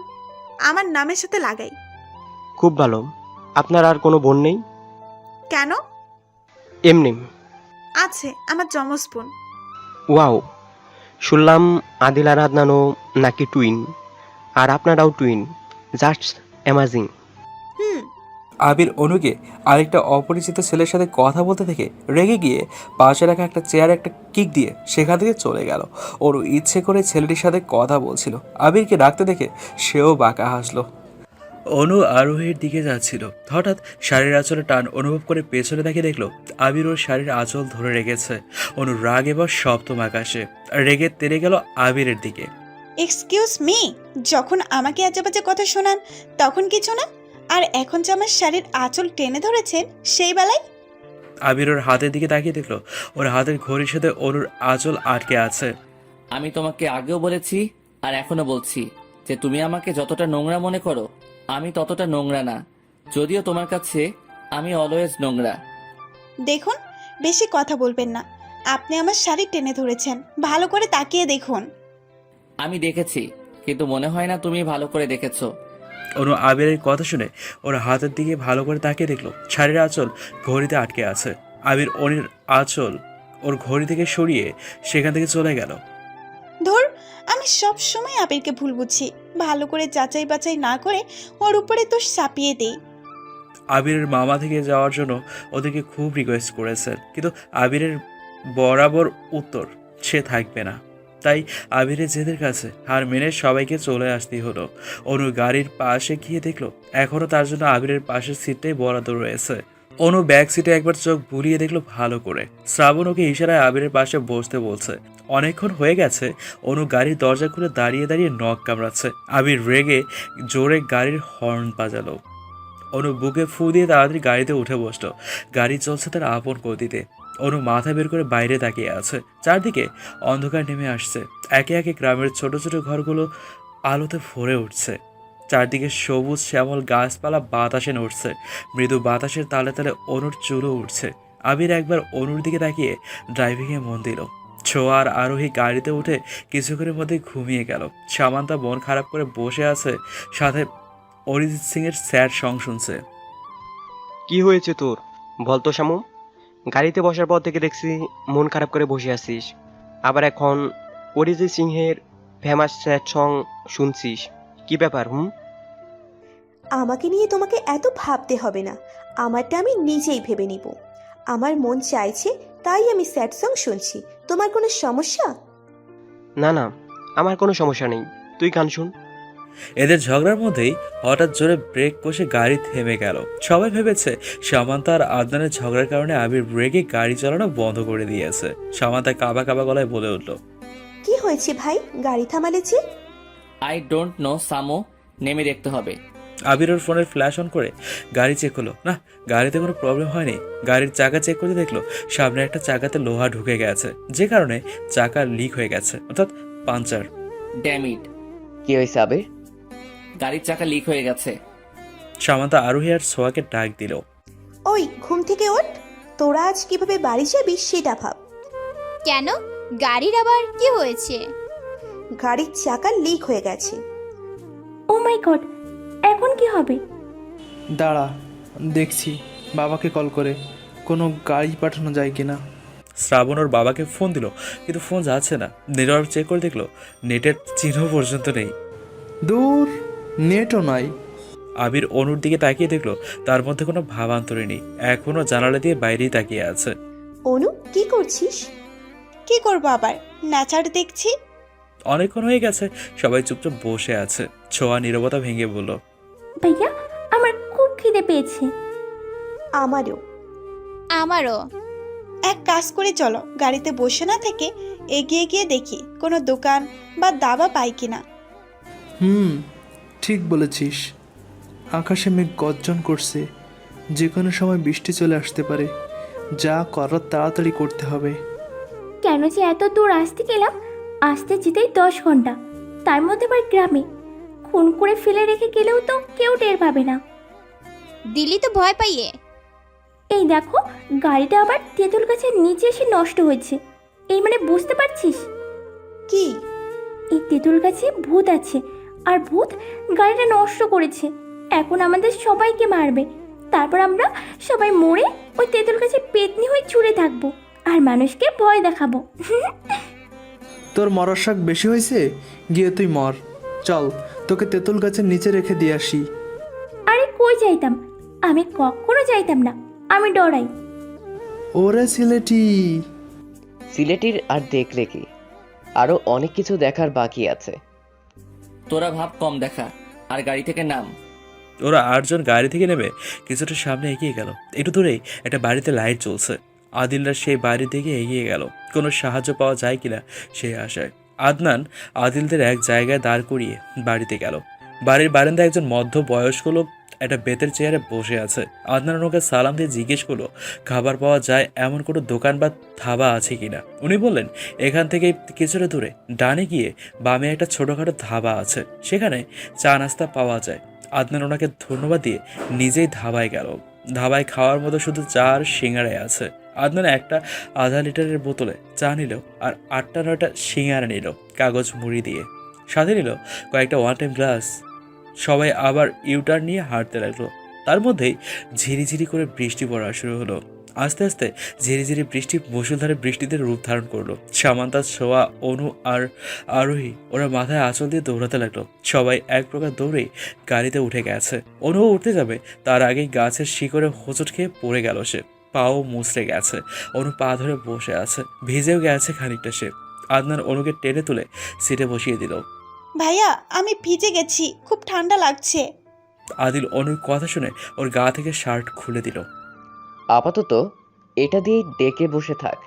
আমার নামের সাথে লাগাই। খুব ভালো। আপনার আর কোনো বোন নেই? কেন? এমনি। আছে, আমার যমজ বোন। ওয়াও, শুনলাম আদিল আর আদনানও নাকি টুইন, আর আপনারাও টুইন। Just amazing. আবির অনুকে আরেকটা অপরিচিত ছেলের সাথে কথা বলতে থেকে রেগে গিয়ে পাশে রাখা একটা চেয়ারে একটা কিক দিয়ে সেখান থেকে চলে গেল। অনু ইচ্ছে করে ছেলেটির সাথে কথা বলছিল। আবিরকে ডাকতে দেখে সেও বাঁকা হাসলো। অনু আরোহীর দিকে যাচ্ছিল। হঠাৎ শাড়ির আঁচলে টান অনুভব করে পেছনে দেখে দেখলো আবির ওর শাড়ির আঁচল ধরে রেখেছে। অনু রাগ এবার সপ্তম আকাশে, রেগে তেড়ে গেল আবিরের দিকে। এক্সকিউজ মি, যখন আমাকে আজে বাজে কথা শোনান তখন কিছু না, আর এখন যে আমার শাড়ির আঁচল টেনে ধরেছেন সেই বেলায়। আবির ওর হাতের দিকে তাকিয়ে দেখলো ওর হাতের ঘড়ির সাথে অনুর আঁচল আটকে আছে। আমি তোমাকে আগেও বলেছি আর এখনো বলছি যে তুমি আমাকে যতটা নোংরা মনে করো আমি ততটা নোংরা না, যদিও তোমার কাছে আমি অলওয়েজ নোংরা। দেখুন, বেশি কথা বলবেন না। আপনি আমার শাড়ি টেনে ধরেছেন, ভালো করে তাকিয়ে দেখুন। আমি দেখেছি, কিন্তু মনে হয় না তুমি ভালো করে দেখেছো। অনু আবিরের কথা শুনে ওর হাতের দিকে ভালো করে তাকিয়ে দেখলো শাড়ির আঁচল ঘড়িতে আটকে আছে। আবির অনির আঁচল ওর ঘড়ি থেকে সরিয়ে সেখান থেকে চলে গেল। ধর, আমি সব সময় আবিরকে ভুল বুঝি, ভালো করে যাচাই বাছাই না করে ওর উপরে তো চাপিয়ে দেই। আবিরের মামা থেকে যাওয়ার জন্য ওদেরকে খুব রিকোয়েস্ট করেছেন, কিন্তু আবিরের বরাবর উত্তর সে থাকবে না। তাই আবিরের জেদের কাছে হার মেনে সবাইকে চলে আসতেই হলো। অনু গাড়ির পাশে গিয়ে দেখলো এখনও তার জন্য আবিরের পাশের সিটটাই বরাদ্দ রয়েছে। অনু ব্যাক সিটে একবার চোখ বুলিয়ে দেখলো ভালো করে। শ্রাবণ ওকে ইশারায় আবিরের পাশে বসতে বলছে। অনেকক্ষণ হয়ে গেছে। অনু গাড়ির দরজা খুলে দাঁড়িয়ে দাঁড়িয়ে নখ কামড়াচ্ছে। আবির রেগে জোরে গাড়ির হর্ন বাজালো। অনু বুকে ফু দিয়ে তাড়াতাড়ি গাড়িতে উঠে বসলো। গাড়ি চলছে তার আপন গতিতে। অনু মাথা বের করে বাইরে তাকিয়ে আছে। চারদিকে অন্ধকার নেমে আসছে। একে একে গ্রামের ছোট ছোট ঘরগুলো আলোতে ভরে উঠছে। চারদিকে সবুজ শ্যামল গাছপালা বাতাসে নড়ছে। মৃদু বাতাসের তালে তালে অনুর চুলও উঠছে। আবির একবার অনুর দিকে তাকিয়ে ড্রাইভিংয়ে মন দিল। ছোঁয়া আর আরোহী গাড়িতে উঠে কিছুক্ষণের মধ্যে ঘুমিয়ে গেল। সামান্তা মন খারাপ করে বসে আছে, সাথে অরিজিৎ সিং এর স্যাড সং শুনছে। কি হয়েছে তোর বলতো শামু? গাড়িতে বসার পর থেকে দেখছি মন খারাপ করে বসে আছিস, আবার এখন অরিজিৎ সিংহের ফেমাস স্যাড সং শুনছিস। কি ব্যাপার? আমাকে নিয়ে তোমাকে এত ভাবতে হবে না, আমারটা আমি নিজেই ভেবে নিব। আমার মন চাইছে তাই আমি স্যাড সং শুনছি। তোমার কোনো সমস্যা? না না, আমার কোনো সমস্যা নেই, তুই গান শুন। এদের ঝগড়ার মধ্যেই হঠাৎ জোরে ব্রেক কষে গাড়ি থেমে গেল। সবাই ভেবেছে সামান্তা আর আদনানের ঝগড়ার কারণে আবির ব্রেকে গাড়ি চালানো বন্ধ করে দিয়েছে। সামান্তা কাবা কাবা গলায় বলে উঠল, কি হয়েছে ভাই, গাড়ি থামালে যে? আই ডোন্ট নো সামো, নেমে দেখতে হবে। আবির ওর ফোনের ফ্ল্যাশ অন করে গাড়ি চেক হলো। না, গাড়িতে কোনো প্রবলেম হয়নি। গাড়ির চাকা চেক করতে দেখলো সামনে একটা চাকাতে লোহা ঢুকে গেছে, যে কারণে চাকা লিক হয়ে গেছে, অর্থাৎ পাঞ্চার। ড্যাম ইট, কি হয়েছে আবির? গাড়ির চাকা লিক হয়ে গেছে। সামান্তা আরোহী আর সোয়াকে ডাক দিল। ওই ঘুম থেকে ওঠ, তোরা আজ কিভাবে বাড়ি যাবি সেটা ভাব। কেন, গাড়ির আবার কি হয়েছে? গাড়ির চাকা লিক হয়ে গেছে। ও মাই গড, এখন কি হবে? দাঁড়া, দেখছি বাবাকে কল করে কোনো গাড়ি পাঠানো যায় কিনা। শ্রাবণ ওর বাবাকে ফোন দিল, কিন্তু ফোন যাচ্ছে না। নেটওয়ার্ক চেক করে দেখলো নেটের চিহ্ন পর্যন্ত নেই। দূর, নেটও নাই। আবির অনুর দিকে তাকিয়ে দেখলো তার মধ্যে কোনো ভাবান্তরে নেই, এখনো জানালা দিয়ে বাইরেই তাকিয়ে আছে। অনু, কি করছিস? কি করবো আবার, নেচার দেখছি। অনেকক্ষণ হয়ে গেছে, সবাই চুপচাপ বসে আছে। ছোঁয়া নীরবতা ভেঙে বলল, ভাইয়া, আমার খুব খিদে পেয়েছে। আমারও। আমারও। এক কাজ করে চলো, গাড়িতে বসে না থেকে এগিয়ে গিয়ে দেখি কোনো দোকান বা দাবা পাই কিনা। ঠিক বলেছিস। আকাশে মেঘ গর্জন করছে, যে কোনো সময় বৃষ্টি চলে আসতে পারে। যা করার তাড়াতাড়ি করতে হবে। কেন যে এত দূর আসতে গেলাম, আসতে যেতেই 10 ঘন্টা, তার মধ্যে আবার গ্রামে। খুন করে ফেলে রেখে গেলেও তো কেউ টের পাবে না। দিলি তো ভয় পাইয়ে। এই দেখো, গাড়িটা আবার তেঁতুল গাছের নিচে এসে নষ্ট হয়েছে। এই মানে বুঝতে পারছিস? কি? এই তেঁতুল গাছে ভূত আছে, আর ভূত গাড়িটা নষ্ট করেছে। এখন আমাদের সবাইকে মারবে, তারপর আমরা সবাই মরে ওই তেঁতুল গাছে পেতনি হয়ে ছুঁড়ে থাকবো আর মানুষকে ভয় দেখাবো। তোর মরার শখ বেশি হয়েছে, গিয়ে তুই মর। চল, তোকে তেঁতুল গাছের নিচে রেখে দিয়ে আসি। আরে কই যাইতাম, আমি কখনো যাইতাম না, আমি ডরাই। ওরে সিলেটি। সিলেটির আর দেখলে কি, আরো অনেক কিছু দেখার বাকি আছে। তোরা ভাব কম দেখা, আর গাড়ি থেকে নাম। ওরা 8 জন গাড়ি থেকে নেমে কিছুটা সামনে এগিয়ে গেল। একটু দূরেই একটা বাড়িতে লাইট জ্বলছে। আদিলরা সেই বাড়ির দিকে এগিয়ে গেল, কোনো সাহায্য পাওয়া যায় কিনা সেই আশায়। আদনান আদিলদের এক জায়গায় দাঁড় করিয়ে বাড়িতে গেল। বাড়ির বারান্দায় একজন মধ্য বয়স্ক লোক একটা বেতের চেয়ারে বসে আছে। আদনান ওকে সালাম দিয়ে জিজ্ঞেস করলো খাবার পাওয়া যায় এমন কোনো দোকান বা ধাবা আছে কিনা। উনি বললেন এখান থেকে কিছুটা দূরে ডানে গিয়ে বামে একটা ছোটোখাটো ধাবা আছে, সেখানে চা নাস্তা পাওয়া যায়। আদনান ওনাকে ধন্যবাদ দিয়ে নিজেই ধাবায় গেল। ধাবায় খাওয়ার মতো শুধু চা আর সিঙ্গারাই আছে। আদনান একটা আধা লিটারের বোতলে চা নিল আর 8টা-9টা সিঙ্গারা নিল কাগজ মুড়ি দিয়ে। সাথে নিল কয়েকটা ওয়ান টাইম গ্লাস। সবাই আবার ইউটার্ন নিয়ে হাঁটতে লাগলো। তার মধ্যেই ঝিরিঝিরি করে বৃষ্টি পড়া শুরু হলো। আস্তে আস্তে ঝিরিঝিরি বৃষ্টি মুষলধারে বৃষ্টিতে রূপ ধারণ করলো। সামান্তা, ছোঁয়া, অনু আর আরোহী ওরা মাথায় আঁচল দিয়ে দৌড়াতে লাগলো। সবাই এক প্রকার দৌড়েই গাড়িতে উঠে গেছে। অনুও উঠতে যাবে তার আগেই গাছের শিকড়ে হোঁচট খেয়ে পড়ে গেল সে। পাও মুচড়ে গেছে। অনু পা ধরে বসে আছে, ভিজেও গেছে খানিকটা সে। আদনান অনুকে টেনে তুলে সিটে বসিয়ে দিল। ভাইয়া আমি ভিজে গেছি, খুব ঠান্ডা লাগছে। আদিল অনুর কথা শুনে ওর গা থেকে শার্ট খুলে দিল। আপাতত এটা দিয়েই ডেকে বসে থাক,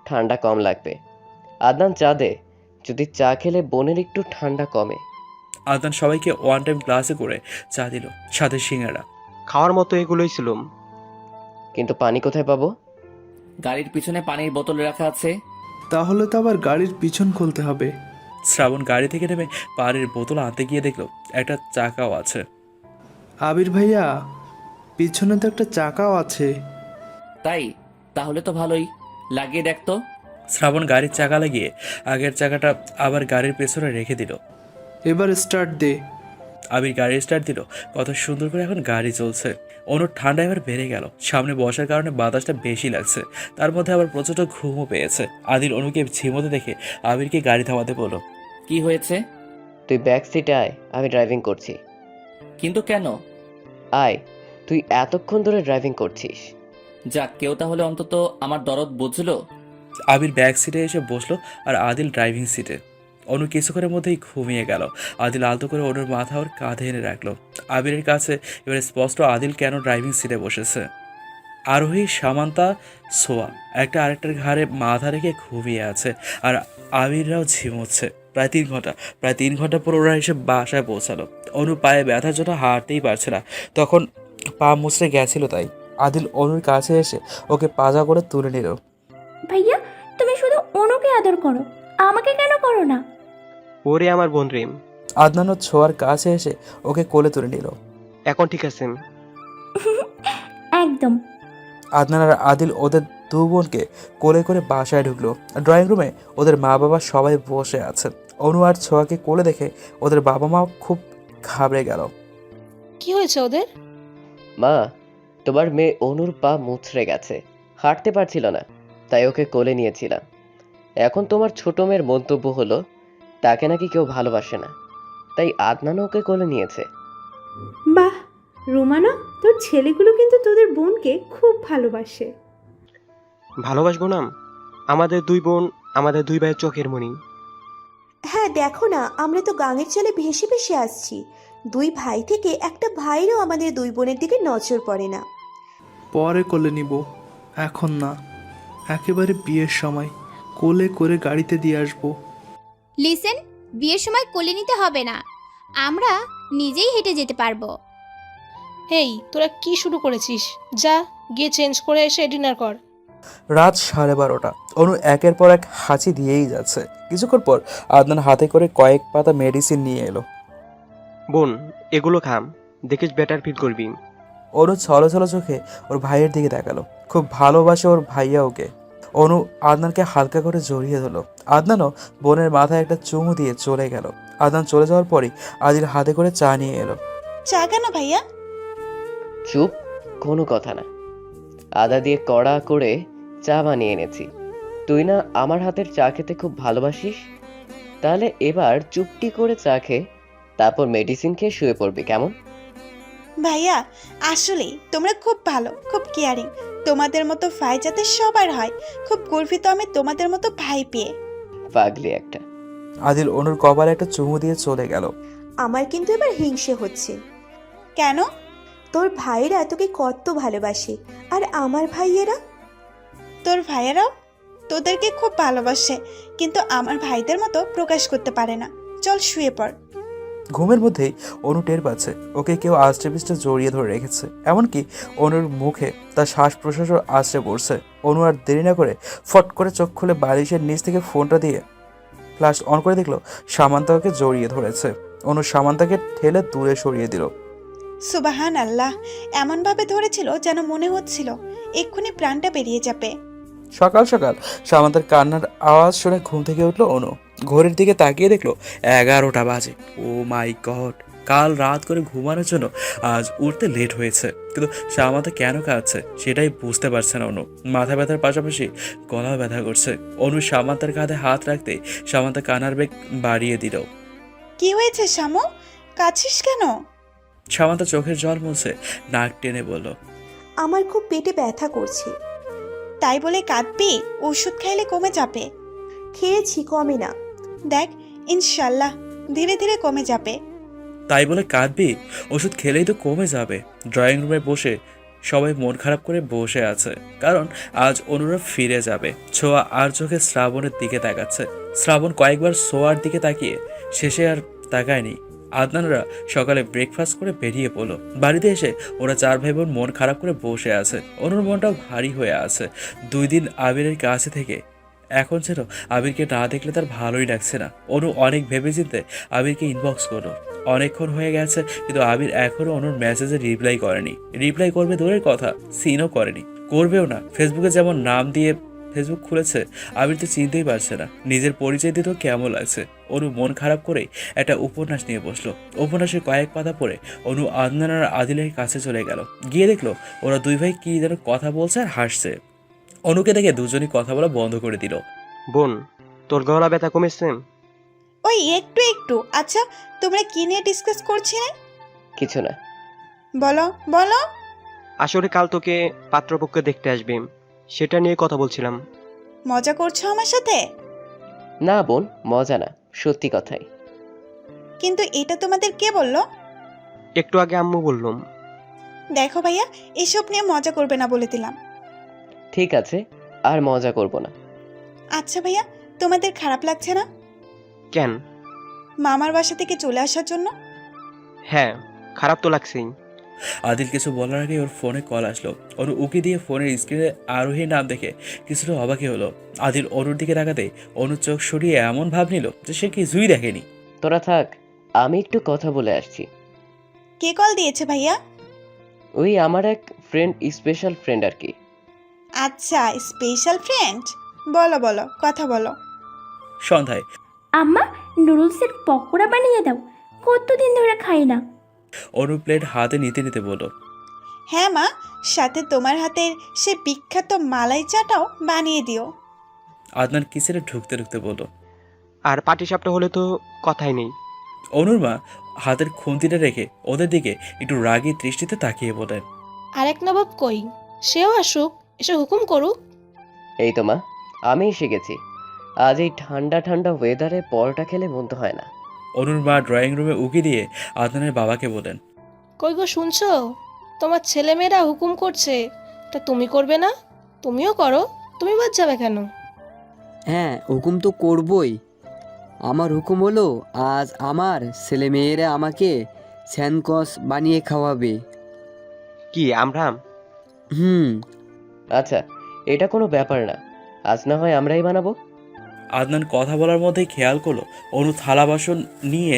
ঠান্ডা কম লাগবে। আদনান চা দে, যদি চা খেলে বোনের একটু ঠান্ডা কমে। আদনান সবাইকে ওয়ান টাইম গ্লাসে করে চা দিল, সাথে সিঙ্গারা। খাওয়ার মতো এগুলোই ছিল। কিন্তু পানি কোথায় পাবো? গাড়ির পিছনে পানির বোতল রাখা আছে। তাহলে তো আবার গাড়ির পিছন খুলতে হবে। শ্রাবণ গাড়ি থেকে নেমে পানির বোতল আনতে গিয়ে দেখলো একটা চাকাও আছে। আবির ভাইয়া, পিছনে তো একটা চাকাও আছে। তাই? তাহলে তো ভালোই, লাগিয়ে দেখ তো। শ্রাবণ গাড়ির চাকা লাগিয়ে আগের চাকাটা আবার গাড়ির পেছনে রেখে দিল। এবার স্টার্ট দে। আবির গাড়ি স্টার্ট দিল। কত সুন্দর করে এখন গাড়ি চলছে। অনুর ঠান্ডা এবার বেড়ে গেল। সামনে বসার কারণে বাতাসটা বেশি লাগছে। তার মধ্যে আবার প্রচণ্ড ঘুমও পেয়েছে। আদিল অনুকে ঝিমোতে দেখে আবিরকে গাড়ি থামাতে বলল। কি হয়েছে? তুই ব্যাক সিটে আয়, আমি ড্রাইভিং করছি। কিন্তু কেন? আয়, তুই এতক্ষণ ধরে ড্রাইভিং করছিস। যাক, কেউ তাহলে অন্তত আমার দরদ বুঝলো। আবির ব্যাক সিটে এসে বসলো আর আদিল ড্রাইভিং সিটে। অনু কিছুক্ষণের মধ্যেই ঘুমিয়ে গেল। আদিল আলতো করে অনুর মাথা ওর কাঁধে এনে রাখলো। আবিরের কাছে এবারে স্পষ্ট আদিল কেন ড্রাইভিং সিটে বসেছে। আরোহী, সামান্তা, সোয়া একটা আরেকটার ঘাড়ে মাথা রেখে ঘুমিয়ে আছে আর আবিররাও ঝিমোচ্ছে। প্রায় 3 ঘন্টা পর ওরা এসে বাসায় পৌঁছালো। অনু পায়ে ব্যথার জন্য হাঁটতেই পারছে না, তখন পা মুচড়ে গেছিল। তাই আদিল অনুর কাছে এসে ওকে পাজা করে তুলে নিল। ভাইয়া, তুমি শুধু অনুকে আদর করো, আমাকে কেন করো না? ওরে আমার বোন রে। আদনান ও ছোঁয়ার কাছে এসে ওকে কোলে তুলে নিল। এখন ঠিক আছে? একদম। আদনান আর আদিল ওদের দু বোনকে কোলে করে বাসায় ঢুকলো। ড্রয়িং রুমে ওদের মা বাবা সবাই বসে আছে। অনু আর ছোঁয়াকে কোলে দেখে ওদের বাবা মা খুব ঘাবড়ে গেল। কি হয়েছে ওদের? মা, তোমার মেয়ে অনুর পা মুচড়ে গেছে, হাঁটতে পারছিল না, তাই ওকে কোলে নিয়েছিলাম। এখন তোমার ছোট মেয়ের মন্তব্য হলো তাকে নাকি কেউ ভালোবাসে না, তাই আদনানও ওকে কোলে নিয়েছে। বাহ রোমানা, তোর ছেলেগুলো কিন্তু তোদের বোনকে খুব ভালোবাসে। ভালোবাসবো না? আমাদের দুই বোন, আমাদের দুই ভাইয়ের চোখের মণি। হ্যাঁ দেখো না, আমরা তো গাঙের চলে ভেসে ভেসে আসছি। দুই ভাই থেকে একটা ভাইয়েরও আমাদের দুই বোনের দিকে নজর পড়ে না। পরে কোলে নিব, এখন না। একেবারে বিয়ের সময় কোলে করে গাড়িতে দিয়ে আসবো। লিসেন, বিয়ের সময় কোলে নিতে হবে না, আমরা নিজেই হেঁটে যেতে পারবো। এই, তোরা কি শুরু করেছিস? যা গিয়ে চেঞ্জ করে এসে ডিনার কর। রাত 12:30। অনু একের পর এক হাঁচি দিয়েই যাচ্ছে। কিছুক্ষণ পর আদনান হাতে করে কয়েক পাতা মেডিসিন নিয়ে এলো। বোন, এগুলো খাম, দেখিস বেটার ফিল করবি। অনু ছলো চোখে ওর ভাইয়ের দিকে তাকালো। খুব ভালোবাসে ওর ভাইয়া ওকে। অনু আদনানকে হালকা করে জড়িয়ে ধরলো। আদনানও বোনের মাথায় একটা চুমু দিয়ে চলে গেল। আদনান চলে যাওয়ার পরই আদিল হাতে করে চা নিয়ে এলো। চা কেন ভাইয়া? চুপ, কোনো কথা না। আদা দিয়ে কড়া করে চা বানিয়ে এনেছি। তুই না আমার হাতের চা খেতে খুব ভালোবাসিস? তাহলে এবার চুপটি করে চা খেয়ে তারপর মেডিসিন খেয়ে শুয়ে পড়বি, কেমন? ভাইয়া আসলে তোমরা খুব ভালো, খুব কেয়ারিং। তোমাদের মতো ভাই যাতে সবার হয়, খুব গর্বিত আমি তোমাদের মতো ভাই পেয়ে। পাগলি একটা। আদিল অনুর কপালে একটা চুমু দিয়ে চলে গেল। আমার কিন্তু এবার হিংসে হচ্ছে। কেন? তোর ভাইয়েরা তোকে কত ভালোবাসে, আর আমার ভাইয়েরা? তোর ভাইয়েরাও তোদেরকে খুব ভালোবাসে, কিন্তু আমার ভাইদের মতো প্রকাশ করতে পারে না। চল শুয়ে পড়। ঘুমের মধ্যেই অনু টের পাচ্ছে ওকে কেউ আষ্টে পিষ্টে জড়িয়ে ধরে রেখেছে। এমনকি অনুর মুখে তার শ্বাস প্রশ্বাসও আছড়ে পড়ছে। অনু আর দেরি না করে ফট করে চোখ খুলে বালিশের নিচ থেকে ফোনটা দিয়ে ফ্ল্যাশ অন করে দেখলো সামান্তা ওকে জড়িয়ে ধরেছে। অনু সামান্তাকে ঠেলে দূরে সরিয়ে দিল। সুবাহান আল্লাহ, এমনভাবে ধরেছিল যেন মনে হচ্ছিল এক্ষুনি প্রাণটা বেরিয়ে যাবে। সকাল সকাল সামান্তার কান্নার আওয়াজ শুনে ঘুম থেকে উঠলো অনু। ঘড়ির দিকে তাকিয়ে দেখলো 11টা বাজে। ও মাই গড, কাল রাত করে ঘুমানোর জন্য আজ উঠতে লেট হয়েছে। কিন্তু সামান্তা কেন কাঁদছে সেটাই বুঝতে পারছে না অনু। মাথা ব্যথার পাশাপাশি গলা ব্যথা করছে। অনু সামান্তার কাঁধে হাত রাখতে সামান্তা কান্নার বেগ বাড়িয়ে দিল। কি হয়েছে শামু, কাছিস কেন? সামান্তা চোখের জল মুছে নাক টেনে বলল, আমার খুব পেটে ব্যথা করছে। তাই বলে কাঁদবি? ওষুধ খাইলে কমে যাবে। খেয়েছি, কমে না। দেখ, ইনশাল্লাহ ধীরে ধীরে কমে যাবে। তাই বলে কাঁদবি? ওষুধ খেলেই তো কমে যাবে। ড্রয়িং রুমে বসে সবাই মন খারাপ করে বসে আছে, কারণ আজ অনুরা ফিরে যাবে। ছোঁয়া আর চোখে শ্রাবণের দিকে তাকাচ্ছে। শ্রাবণ কয়েকবার ছোঁয়ার দিকে তাকিয়ে শেষে আর তাকায়নি। আদনানরা সকালে ব্রেকফাস্ট করে বেরিয়ে পড়লো। বাড়িতে এসে ওরা 4 ভাই বোন মন খারাপ করে বসে আছে। অনুর মনটাও ভারী হয়ে আছে। 2 দিন আবিরের কাছে থেকে এখন যেন আবিরকে না দেখলে তার ভালোই লাগছে না। অনু অনেক ভেবেচিন্তে আবিরকে ইনবক্স করলো। অনেকক্ষণ হয়ে গেছে, কিন্তু আবির এখনো অনুর মেসেজে রিপ্লাই করেনি। রিপ্লাই করবে দূরের কথা, সিনও করেনি, করবেও না। ফেসবুকে যেমন নাম দিয়ে ফেসবুক খুলেছে, আবির তো চিনতেই পারছে না নিজের পরিচয় দিতেও কেমন লাগছে। অনু মন খারাপ করে একটা উপন্যাস নিয়ে বসলো। উপন্যাসের কয়েক পাতা পড়ে অনু আদনান আর আদিলের কাছে চলে গেল। গিয়ে দেখলো ওরা 2 ভাই কি যেন কথা বলছে আর হাসছে। অনুকে দেখে দুজনই কথা বলা বন্ধ করে দিল। বোন, তোর গলা ব্যথা কমেছে? ওই একটু একটু। আচ্ছা, তোমরা কি নিয়ে ডিসকাস করছিলে? কিছু না। বলো বলো। আসলে কাল তোকে পাত্রপক্ষ দেখতে আসবে, সেটা নিয়ে কথা বলছিলাম। মজা করছো আমার সাথে? না বোন, মজা না, সত্যি কথাই। কিন্তু এটা তোমাদের কে বললো? একটু আগে আম্মু বললাম। দেখো ভাইয়া, এসব নিয়ে মজা করবে না বলে দিলাম। ঠিক আছে, আর মজা করব না। আচ্ছা ভাইয়া, তোমাদের খারাপ লাগছে না কেন? মামার বাসা থেকে চলে আসার জন্য? হ্যাঁ, খারাপ তো লাগছেই। আদিল কিছু বলার আগে ওর ফোনে কল আসলো। অনু উকি দিয়ে ফোনের স্ক্রিনে আরোহী নাম দেখে কিছুটা অবাকই হলো। আদিল অনুর দিকে তাকাতে অনুর চোখ সরিয়ে এমন ভাব নিল যে সে কিছুই দেখেনি। তোরা থাক, আমি একটু কথা বলে আসছি। কে কল দিয়েছে ভাইয়া? ওই আমার এক ফ্রেন্ড, স্পেশাল ফ্রেন্ড আর কি। আচ্ছা, স্পেশাল ফ্রেন্ড। বলো বলো, কথা বলো। সন্ধ্যায় আম্মা, নুডলসের পকোড়া বানিয়ে দাও, কতদিন ধরে খাই না। অনু প্লেট হাতে নিতে নিতে বলল, হ্যাঁ মা, সাথে তোমার হাতের সে বিখ্যাত মালাই চাটাও বানিয়ে দিও। আদনান কিচেনে ঢুকতে ঢুকতে বলল। আর পাটিসাপটা হলে তো কথাই নেই। অনুর মা হাতের খুন্তিটা রেখে ওদের দিকে একটু রাগী দৃষ্টিতে তাকিয়ে বলেন, আরেক নবাব কই? সেও আসুক, এসে হুকুম করুক। এই তো মা, আমি এসে গেছি। আজ এই ঠান্ডা ঠান্ডা ওয়েদারে পরোটা খেলে মন্দ হয় না। অনুর মা ড্রয়িং রুমে উকি দিয়ে আদনানের বাবাকে বলেন, কই গো, শুনছো? তোমার ছেলেমেয়েরা হুকুম করছে, তা তুমি করবে না? তুমিও করো, তুমি বাদ যাবে কেন? হ্যাঁ, হুকুম তো করবই। আমার হুকুম হলো, আজ আমার ছেলেমেয়েরা আমাকে স্যানকস বানিয়ে খাওয়াবে। কি আমরা? হুম। আচ্ছা, এটা কোনো ব্যাপার না, আজ না হয় আমরাই বানাবো। আদনান কথা বলার মধ্যেই খেয়াল করলো অনু থালা বাসন নিয়ে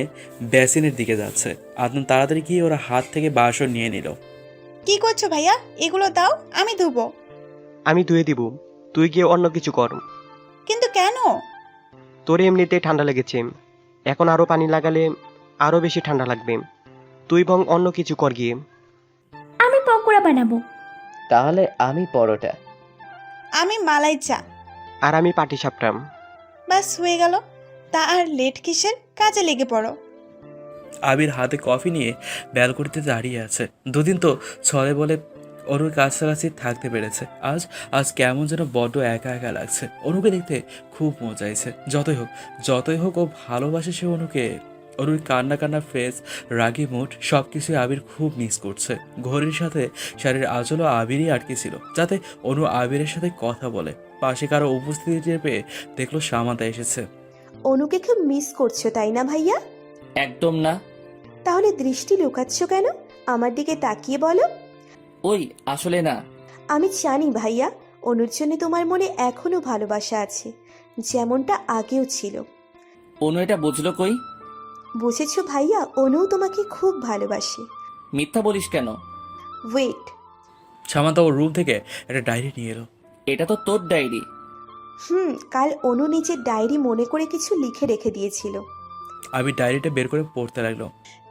বেসিনের দিকে যাচ্ছে। আদনান তাড়াতাড়ি গিয়ে ওরা হাত থেকে বাসন নিয়ে নিল। কি করছো ভাইয়া? এগুলো দাও, আমি ধুবো। আমি ধুয়ে দিব, তুই গিয়ে অন্য কিছু কর। কিন্তু কেন? তোর এমনিতে ঠান্ডা লেগেছে, এখন আরো পানি লাগালে আরো বেশি ঠান্ডা লাগবে। তুই বং অন্য কিছু কর গিয়ে। আমি পকোড়া বানাবো। তাহলে আমি পরোটা। আমি মালাই চা। আর আমি পাটিসাপটা। বাস হয়ে গেল। তা আর লেট কিসের? কাজে লেগে পড়ো। আবির হাতে কফি নিয়ে ব্যালকনিতে দাঁড়িয়ে আছে। 2 দিন তো ছলে বলে অনুর কাছাকাছি থাকতে পেরেছে। আজ কেমন যেন বড্ড একা একা লাগছে। অনুকে দেখতে খুব মজা হয়েছে। যতই হোক ও ভালোবাসে সে অনুকে। অনুর কান্না কান্না ফেস, রাগি মুড, সব কিছুই আবির খুব মিস করছে। ঘড়ির সাথে শাড়ির আঁচলও আবিরই আটকে ছিল, যাতে অনু আবিরের সাথে কথা বলে। পাশে কারো উপস্থিতি টের পেয়ে দেখলো সামান্তা এসেছে। অনুকে খুব মিস করছো তাই না ভাইয়া? একদম না। তাহলে দৃষ্টি লুকাচ্ছ কেন? আমার দিকে তাকিয়ে বলো। ওই আসলে না। আমি জানি ভাইয়া, অনুর জন্য তোমার মনে এখনো ভালোবাসা আছে, যেমনটা আগেও ছিল। অনু এটা বুঝলো কই? বুঝেছো ভাইয়া, অনুও তোমাকে খুব ভালোবাসে। মিথ্যা বলিস কেন? ওয়েট, সামান্তা ওর রুম থেকে একটা ডায়েরি নিয়ে এলো। এটা তো তোর ডায়েরি। কাল অনু নিজের ডায়েরি মনে করে কিছু লিখে রেখে দিয়েছিল। আমি ডায়েরিটা বের করে পড়তে লাগলো।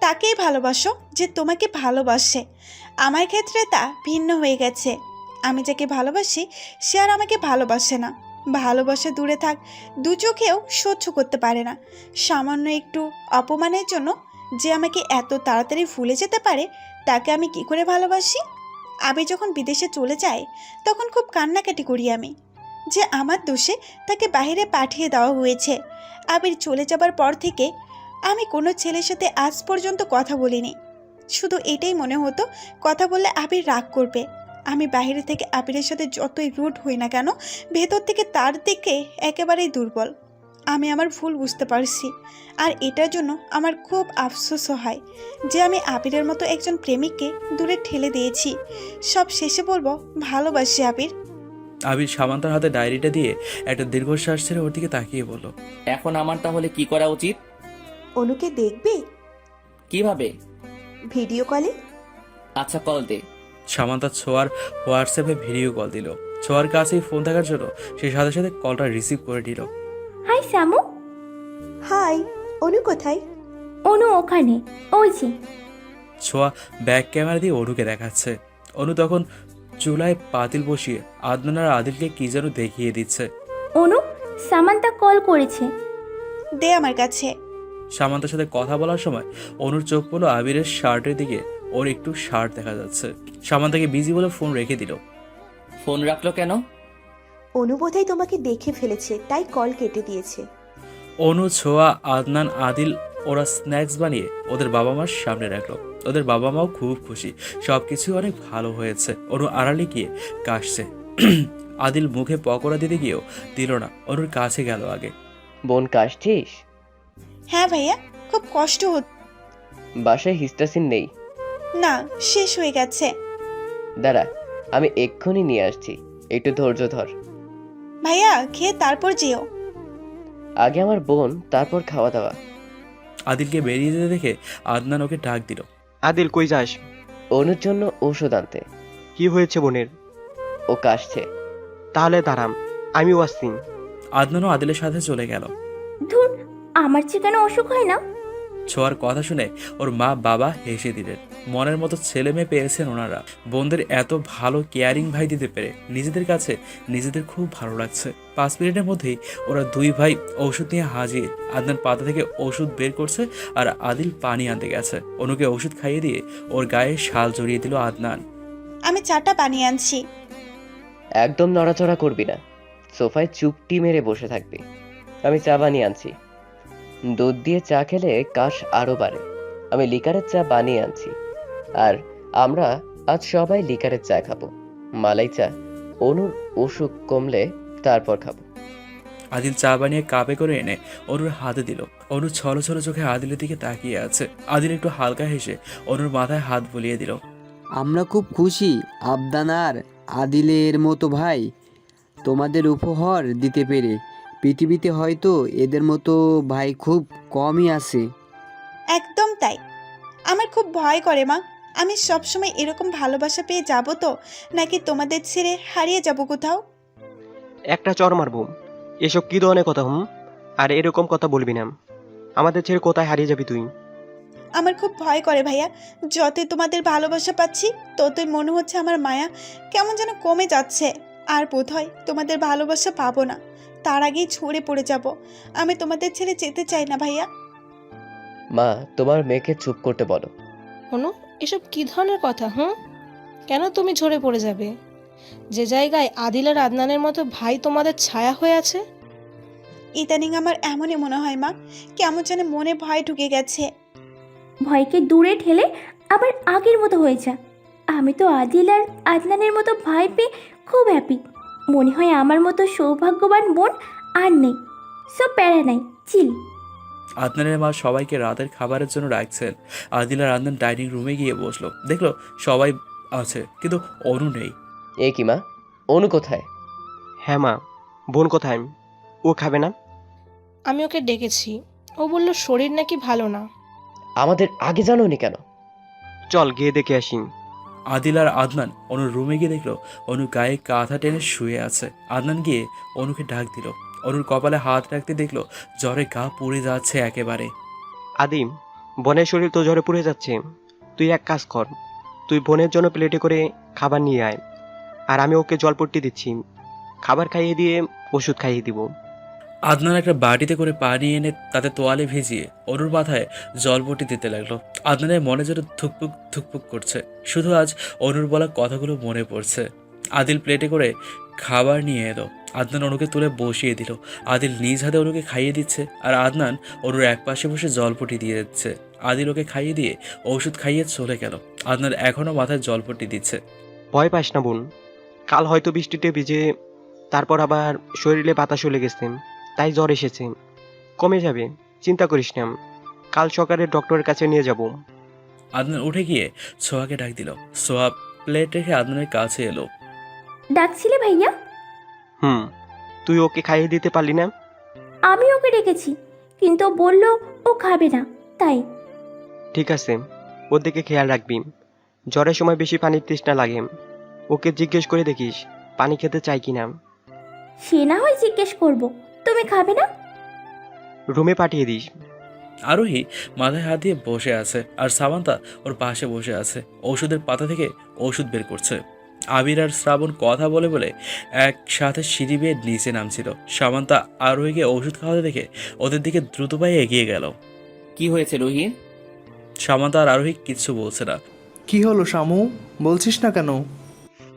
তাকেই ভালোবাসো যে তোমাকে ভালোবাসে। আমার ক্ষেত্রে তা ভিন্ন হয়ে গেছে। আমি যাকে ভালোবাসি সে আর আমাকে ভালোবাসে না। ভালোবাসা দূরে থাক, দু চোখেও সহ্য করতে পারে না। সামান্য একটু অপমানের জন্য যে আমাকে এত তাড়াতাড়ি ভুলে যেতে পারে, তাকে আমি কি করে ভালোবাসি? আমি যখন বিদেশে চলে যাই তখন খুব কান্নাকাটি করি আমি, যে আমার দোষে তাকে বাইরে পাঠিয়ে দেওয়া হয়েছে। আবির চলে যাবার পর থেকে আমি কোনো ছেলের সাথে আজ পর্যন্ত কথা বলিনি। শুধু এটাই মনে হতো কথা বললে আবির রাগ করবে। আমি বাইরে থেকে আবিরের সাথে যতই রুড হই না কেন, ভেতর থেকে তার দিকে একেবারেই দুর্বল। আমি আমার ভুল বুঝতে পারছি, আর এটার জন্য আমার খুব আফসোসও হয় যে আমি আবিরের মতো একজন প্রেমিককে দূরে ঠেলে দিয়েছি। সব শেষে বলবো, ভালোবাসি আবির। আবির সামান্তার হাতে ডায়েরিটা দিয়ে একটা দীর্ঘশ্বাস ছেড়ে ওর দিকে তাকিয়ে বলল, এখন আমার তাহলে কি করা উচিত? অনুকে দেখবে? কিভাবে? ভিডিও কলে। আচ্ছা, কল দে। সামান্তা ছোঁয়ার হোয়াটসঅ্যাপে ভিডিও কল দিল। ছোঁয়ার কাছেই ফোন থাকার জন্য সে সাথে সাথে কলটা রিসিভ করে নিল। হাই শ্যামু। হাই, অনু কোথায়? অনু ওখানে, ওই যে। ছোঁয়া ব্যাক ক্যামেরা দিয়ে অনুকে দেখাচ্ছে। অনু তখন চুলায় পাতিল বসিয়ে আদনান আর আদিলকে কি যেন দেখিয়ে দিচ্ছে। অনু, সামান্তা কল করেছে। দে আমার কাছে। সামান্তার সাথে কথা বলার সময় অনুর চোখ পড়লো আবিরের শার্টের দিকে। ওর একটু শার্ট দেখা যাচ্ছে। সামান্তাকে বিজি বলে ফোন রেখে দিল। ফোন রাখলো কেন? অনু বোধহয় তোমাকে দেখে ফেলেছে, তাই কল কেটে দিয়েছে। অনু, ছোঁয়া, আদনান, আদিল ওরা স্ন্যাক্স বানিয়ে ওদের বাবা মার সামনে রাখলো। ওদের বাবা মাও খুব খুশি, সবকিছু অনেক ভালো হয়েছে। অনু আড়ালে গিয়ে কাশছে। আদিল মুখে পকোড়া দিতে গিয়েও দিল না, অনুর কাছে গেল আগে। বোন কাশছিস? হ্যাঁ ভাইয়া, খুব কষ্ট হচ্ছে। বাসায় হিস্টাসিন নেই? না, শেষ হয়ে গেছে। দাঁড়া, আমি এক্ষুনি নিয়ে আসছি, একটু ধৈর্য ধর। ভাইয়া, খেয়ে তারপর যেও। আগে আমার বোন, তারপর খাওয়া দাওয়া। আদিলকে বেরিয়ে যেতে দেখে আদনান ওকে ডাক দিল। আদিল, কই যাস? অনুর জন্য ঔষধ আনতে। কি হয়েছে বোনের? ও কাশছে। তাহলে দাঁড়াম, আমিও আসছি। আদনানও আদিলের সাথে চলে গেল। ধুর, আমার চিকেন অসুখ হয় না। ছোঁয়ার কথা শুনে ওর মা বাবা হেসে দিলেন। মনের মতো ছেলে মেয়ে পেয়েছেন ওনারা। বোনদের এত ভালো কেয়ারিং ভাই দিতে পেরে নিজেদের কাছে নিজেদের খুব ভালো লাগছে। 5 মিনিটের মধ্যেই ওরা দুই ভাই ওষুধ নিয়ে হাজির। আদনান পাতা থেকে ওষুধ বের করছে আর আদিল পানি আনতে গেছে। অনুকে ওষুধ খাইয়ে দিয়ে ওর গায়ে শাল জড়িয়ে দিল আদনান। আমি চাটা বানিয়ে আনছি। একদম নড়াচড়া করবি না, সোফায় চুপটি মেরে বসে থাকবি। আমি চা বানিয়ে আনছি। দুধ দিয়ে চা খেলে কাশ আরো বাড়ে। আমি লিকারের চা বানিয়ে আনছি। আর আমরা আজ সবাই লিকারের চা খাবো, মালাই চা। অনুর অসুখ কমলে তারপর খাবো। আদিল চা বানিয়ে কাপে করে এনে অনুর হাতে দিল। অনু ছলো ছলো চোখে আদিলের দিকে তাকিয়ে আছে। আদিল একটু হালকা হেসে অনুর মাথায় হাত বুলিয়ে দিল। আমরা খুব খুশি আবদান আর আদিলের মতো ভাই তোমাদের উপহার দিতে পেরে। পৃথিবীতে হয়তো এদের মতো ভাই খুব কমই আছে। একদম তাই। আমার খুব ভয় করে মা, আমি সবসময় এরকম ভালোবাসা পেয়ে যাব তো, নাকি তোমাদের ছেড়ে হারিয়ে যাব কোথাও। একটা চর মারবো। এসব কি ধরনের কথা? আর এরকম কথা বলবি না। আমাদের ছেড়ে কোথায় হারিয়ে যাবি তুই? আমার খুব ভয় করে ভাইয়া। যতই তোমাদের ভালোবাসা পাচ্ছি ততই মনে হচ্ছে আমার মায়া কেমন যেন কমে যাচ্ছে। আর বোধ হয় তোমাদের ভালোবাসা পাবো না, তার আগেই ছড়ে পড়ে যাব। আমি তোমাদের ছেড়ে যেতে চাই না ভাইয়া। মা, তোমার মেয়েকে চুপ করতে বলো। অনু, এসব কি ধরনের কথা? কেন তুমি ঝরে পড়ে যাবে? যে জায়গায় আদিল আর আদনানের মতো ভাই তোমাদের ছায়া হয়ে আছে। ইদানিং আমার এমনই মনে হয় মা, কেমন যেন মনে ভয় ঢুকে গেছে। ভয়কে দূরে ঠেলে আবার আগের মতো হয়ে যা। আমি তো আদিল আর আদনানের মতো ভাই পেয়ে খুব হ্যাপি। মনে হয় আমার মতো সৌভাগ্যবান বোন আর নেই। সব প্যারা নাই, চিল। আদনানের মা সবাইকে রাতের খাবারের জন্য ডাকছেন। আদিল আর আদনান ডাইনিং রুমে গিয়ে বসলো। দেখলো সবাই আছে, কিন্তু অনু নেই। এ কি মা, অনু কোথায়? হ্যাঁ মা, বোন কোথায়? ও খাবে না? আমি ওকে ডেকেছি, ও বলল শরীর নাকি ভালো না। আমাদের আগে জানোনি কেন? চল গিয়ে দেখে আসি। আদিল আর আদনান অনুর রুমে গিয়ে দেখলো অনু গায়ে কাঁথা টেনে শুয়ে আছে। আদনান গিয়ে অনুকে ডাক দিল। অনুর কপালে হাত রাখতে দেখলো জ্বরে গা পুড়ে যাচ্ছে একেবারে। আদিম, বোনের শরীর তো জ্বরে পুড়ে যাচ্ছে। তুই এক কাজ কর, তুই বোনের জন্য প্লেটে করে খাবার নিয়ে আয়, আর আমি ওকে জলপট্টি দিচ্ছি। খাবার খাইয়ে দিয়ে ওষুধ খাইয়ে দিব। আদনান একটা বাটিতে করে পানি এনে তাতে তোয়ালে ভিজিয়ে অনুর মাথায় জলপটি দিতে লাগলো। আদনানের মনে যেন ধুকপুক ধুকপুক করছে। শুধু আজ অনুর বলা কথাগুলো মনে পড়ছে। আদিল প্লেটে করে খাবার নিয়ে এলো। আদনান অনুকে তুলে বসিয়ে দিল। আদিল নিজ হাতে অনুকে খাইয়ে দিচ্ছে, আর আদনান অনুর এক পাশে বসে জলপটি দিয়ে দিচ্ছে। আদিল ওকে খাইয়ে দিয়ে ওষুধ খাইয়ে চলে গেল। আদনান এখনও মাথায় জলপটি দিচ্ছে। ভয় পাস না বোন, কাল হয়তো বৃষ্টিতে ভিজে তারপর আবার শরীরে বাতাস চলে গেছে, তাই জ্বর এসেছে। কমে যাবে, চিন্তা করিস না। কাল সকালে ডক্টরের কাছে নিয়ে যাব। আদনান উঠে গিয়ে সোহাকে ডাক দিল। সোহা প্লেট রেখে আদনানের কাছে এলো। ডাকছিলে ভাইয়া? তুই ওকে খাইয়ে দিতে পারলি না? আমি ওকে ডেকেছি, কিন্তু ও বলল ও খাবে না, তাই। ঠিক আছে, ওর দিকে খেয়াল রাখবি। জ্বরের সময় বেশি পানির তৃষ্ণা লাগে। ওকে জিজ্ঞেস করে দেখিস পানি খেতে চাই কিনা। সে না হয় জিজ্ঞেস করব, তুমি খাবে না? রুমে পাঠিয়ে দিস। আরোহী মাথায় হাত দিয়ে বসে আছে, আর সামান্তা ওর পাশে বসে আছে। ওষুধের পাতা থেকে ওষুধ বের করছে। আবির আর শ্রাবণ কথা বলে বলে একসাথে সিঁড়ি বেয়ে নিচে নামছিল। সামান্তা আরোহীকে ওষুধ খাওয়াতে দেখে ওদের দিকে দ্রুত পায়ে এগিয়ে গেল। কি হয়েছে রুহি? সামান্তা আর আরোহী কিচ্ছু বলছে না। কি হলো শামু, বলছিস না কেন?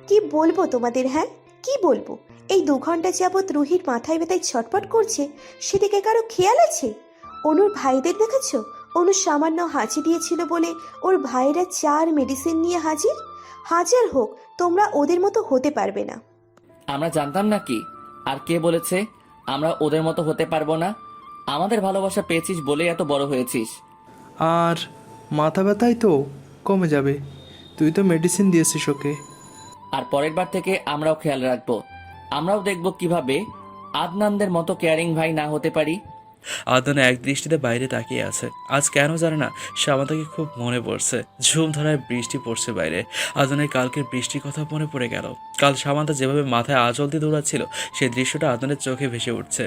কি বলবো তোমাদের, হ্যাঁ কি বলবো? এই 2 ঘন্টা যাবৎ রুহির মাথায় ব্যথায় ছটপট করছে, সেদিকে কারো খেয়াল আছে? অনুর ভাইদের দেখেছো? অনু সামান্য হাঁচি দিয়েছিল বলে ওর ভাইরা 4 মেডিসিন নিয়ে হাজির। হাজার হোক, তোমরা ওদের মতো হতে পারবে না। আমরা জানতাম নাকি? আর কে বলেছে আমরা ওদের মতো হতে পারবো না? আমাদের ভালোবাসা পেয়েছিস বলে এত বড় হয়েছিস। আর মাথা ব্যথাই তো কমে যাবে, তুই তো মেডিসিন দিয়েছিস ওকে। আর পরের বার থেকে আমরাও খেয়াল রাখবো। আমরাও দেখবো কিভাবে আদনানদের মতো কেয়ারিং ভাই না হতে পারি। আদনান এক দৃষ্টিতে বাইরে তাকিয়ে আছে। আজ কেন জানে না সামান্তাকে খুব মনে পড়ছে। ঝুম ধরায় বৃষ্টি পড়ছে বাইরে। আদনানের কালকের বৃষ্টির কথা মনে পড়ে গেল। কাল সামান্তা যেভাবে মাথায় আঁচল দিয়ে দৌড়াচ্ছিল, সেই দৃশ্যটা আদনানের চোখে ভেসে উঠছে।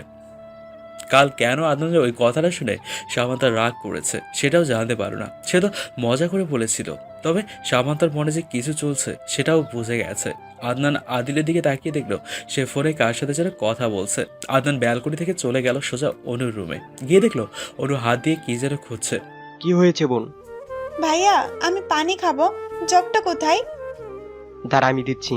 কাল কেন আদনানের ওই কথাটা শুনে সামান্তা রাগ করেছে সেটাও জানতে পারো না। সে তো মজা করে বলেছিল, তবে সামান্তার মনে যে কিছু চলছে সেটাও বুঝে গেছে। আদনান আদিলের দিকে তাকিয়ে দেখলো সে ফোনে কার সাথে যেন কথা বলছে। আদনান ব্যালকনি থেকে চলে গেল সোজা অনুর রুমে। গিয়ে দেখলো অনু হাত দিয়ে কি যেন খুঁজছে। কি হয়েছে বোন? ভাইয়া আমি পানি খাবো, জগটা কোথায়? দাঁড়া আমি দিচ্ছি।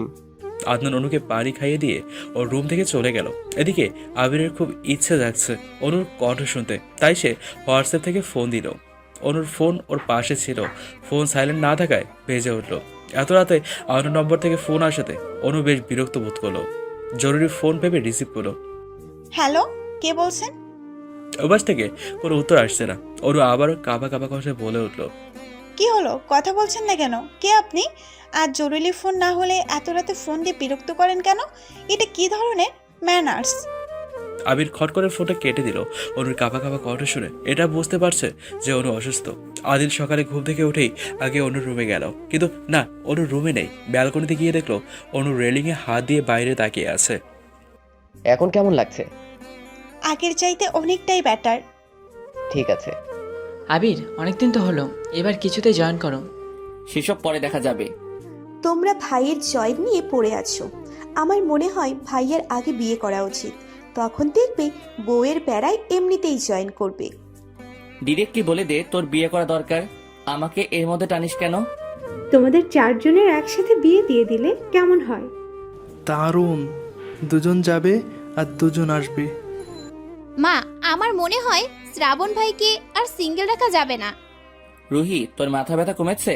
আদনান অনুকে পানি খাইয়ে দিয়ে ওর রুম থেকে চলে গেল। এদিকে আবিরের খুব ইচ্ছে যাচ্ছে অনুর কণ্ঠ শুনতে, তাই সে হোয়াটসঅ্যাপ থেকে ফোন দিল। অনুর ফোন ওর পাশে ছিল, ফোন সাইলেন্ট না থাকায় বেজে উঠল। এত রাতে অনুর নম্বর থেকে ফোন আসাতে অনু বেশ বিরক্ত বোধ করলো। জরুরি ফোন ভেবে রিসিভ করলো। হ্যালো, কে বলছেন? ওপাশ থেকে কোনো উত্তর আসছে না। অনু আবারও কাঁপা কাঁপা কণ্ঠে বলে উঠলো, কি হলো, কথা বলছেন না কেন? কে আপনি? আর জরুরি ফোন না হলে এত রাতে ফোন দিয়ে বিরক্ত করেন কেন? এটা কি ধরনের ম্যানার্স? আবির খট করে ফোনটা কেটে দিল। অনুর কাঁপা কাঁপা কণ্ঠ শুনে এটা বুঝতে পারছে যে অনু অসুস্থ। আদিল সকালে ঘুম থেকে উঠেই আগে অনুর রুমে গেল, কিন্তু না, অনুর রুমে নেই। ব্যালকনিতে গিয়ে দেখলো অনু রেলিংয়ে হাত দিয়ে বাইরে তাকিয়ে আছে। এখন কেমন লাগছে? আগের চাইতে অনেকটাই বেটার। ঠিক আছে। আবির, অনেকদিন তো হলো, এবার কিছুতে জয়েন করো। সেসব পরে দেখা যাবে। তোমরা ভাইয়ের জয় নিয়ে পড়ে আছো। আমার মনে হয় ভাইয়ের আগে বিয়ে করা উচিত, তখন দেখবে বউয়ের বেড়ায় এমনিতেই জয়েন করবে। ডিরেক্টলি বলে দে তোর বিয়ে করা দরকার, আমাকে এর মধ্যে টানিস কেন? তোমাদের 4 জনের একসাথে বিয়ে দিয়ে দিলে কেমন হয়? দারুণ, 2 জন যাবে আর 2 জন আসবে। মা, আমার মনে হয় শ্রাবণ ভাইকে আর সিঙ্গেল রাখা যাবে না। রুহি, তোর মাথা ব্যথা কমেছে?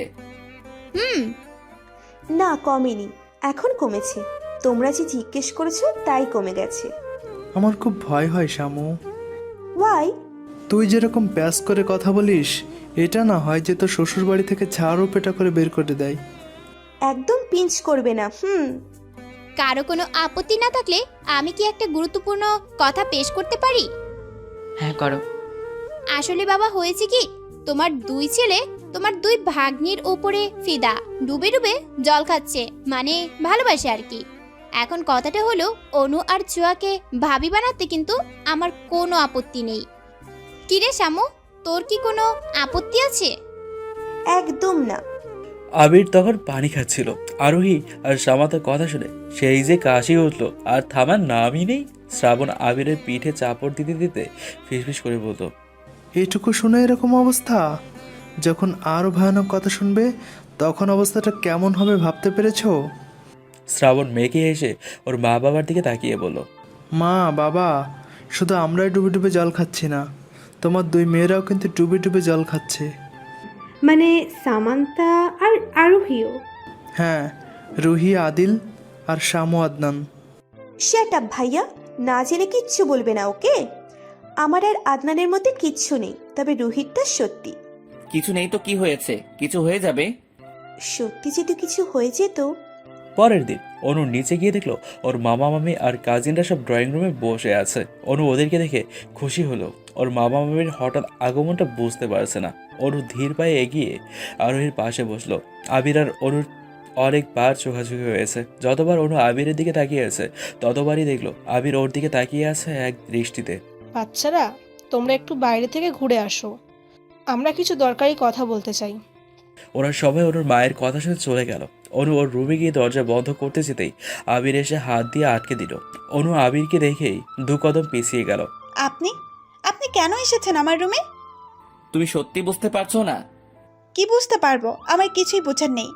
না কমেনি, এখন কমেছে। তোমরা যে জিজ্ঞেস করেছো তাই কমে গেছে। আমার খুব ভয় হয় শামু। ওয়াই? তুই যেরকম প্যাস করে কথা বলিস, এটা না হয় যে তোর শ্বশুর বাড়ি থেকে ঝাড়ু পেটা করে বের করে দেয়। একদম পিঞ্চ করবে না। কারো কোনো আপত্তি না থাকলে আমি কি একটা গুরুত্বপূর্ণ কথা পেশ করতে পারি? হ্যাঁ করো। আসলে বাবা, হয়েছে কি, তোমার 2 ছেলে তোমার দুই ভাগ্নির উপরে ফিদা, ডুবে ডুবে জল খাচ্ছে, মানে ভালোবাসে আর কি। এখন কথাটা হলো, অনু আর ছোঁয়াকে ভাবি বানাতে কিন্তু আমার কোনো আপত্তি নেই। কিরে শামু, তোর কি কোনো আপত্তি আছে? একদম না। আবির তখন পানি খাচ্ছিল। আরোহী আর সামান্তার কথা শুনে সেই যে কাশি উঠলো আর থামার নামই নেই। শ্রাবণ আবিরের পিঠে চাপড় দিতে দিতে ফিসফিস করে বলতো, এইটুকু শুনে এরকম অবস্থা? যখন আরও ভয়ানক কথা শুনবে তখন অবস্থাটা কেমন হবে ভাবতে পেরেছো? শ্রাবণ মেঘে এসে ওর মা বাবার দিকে তাকিয়ে বলল, মা বাবা, শুধু আমরাই ডুবে ডুবে জল খাচ্ছি না, তোমার দুই মেয়েরাও কিন্তু ডুবে ডুবে জল খাচ্ছে। মানে সামান্তা আর আরোহীও? হ্যাঁ, রুহি, আদিল আর শামু, আদনান। শ্যাট আপ ভাইয়া, না জেনে কিচ্ছু বলবে না, ওকে? আমার আর আদনানের মধ্যে কিচ্ছু নেই, তবে রোহিতটা সত্যি। কিছু নেই তো কি হয়েছে, কিছু হয়ে যাবে। সত্যি যদি কিছু হয়ে যেত। পরের দিন অনু নিচে গিয়ে দেখলো ওর মামা মামি আর কাজিনরা সব ড্রয়িং রুমে বসে আছে। অনু ওদেরকে দেখে খুশি হলো। ওর মামা মামির হঠাৎ আগমনটা বুঝতে পারছে না। অনু ধীর পায়ে এগিয়ে আরোহীর পাশে বসলো। আবির আর অনুর অনেকবার চোখাচোখি হয়েছে। যতবার অনু আবিরের দিকে তাকিয়েছে ততবারই দেখলো আবির ওর দিকে তাকিয়ে আছে এক দৃষ্টিতে। বাচ্চারা, তোমরা একটু বাইরে থেকে ঘুরে আসো, আমরা কিছু দরকারি কথা বলতে চাই। ওরা সবাই অনুর মায়ের কথা শুনে চলে গেল। অনু ওর রুমে গিয়ে দরজা বন্ধ করতে যেতেই আবির এসে হাত দিয়ে আটকে দিল। অনু আবিরকে দেখেই দু কদম পিছিয়ে গেল। আপনি আপনি কেন এসেছেন আমার রুমে? তুমি সত্যি বুঝতে পারছো না? কি বুঝতে পারবো? আমার কিছুই বোঝার নেই।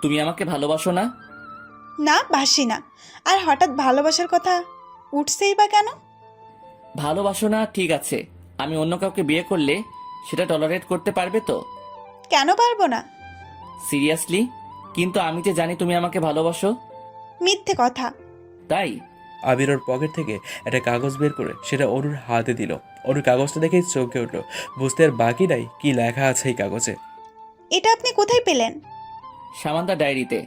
তুমি আমাকে ভালোবাসো না? না, বাসি না। আর হঠাৎ ভালোবাসার কথা উঠছেই বা কেন? ভালোবাসো না ঠিক আছে, আমি অন্য কাউকে বিয়ে করলে সেটা টলারেট করতে পারবে তো? কেন পারবো না? সিরিয়াসলি? কিন্তু আমি যে জানি তুমি আমাকে ভালোবাসো। মিথ্যে কথা। তাই? আবির ওর পকেট থেকে একটা কাগজ বের করে সেটা অনুর হাতে দিল। অনুর কাগজটা দেখেই চমকে উঠলো। বুঝতে আর বাকি নাই কি লেখা আছে এই কাগজে। এটা আপনি কোথায় পেলেন? সামান্তা ডায়েরিতে।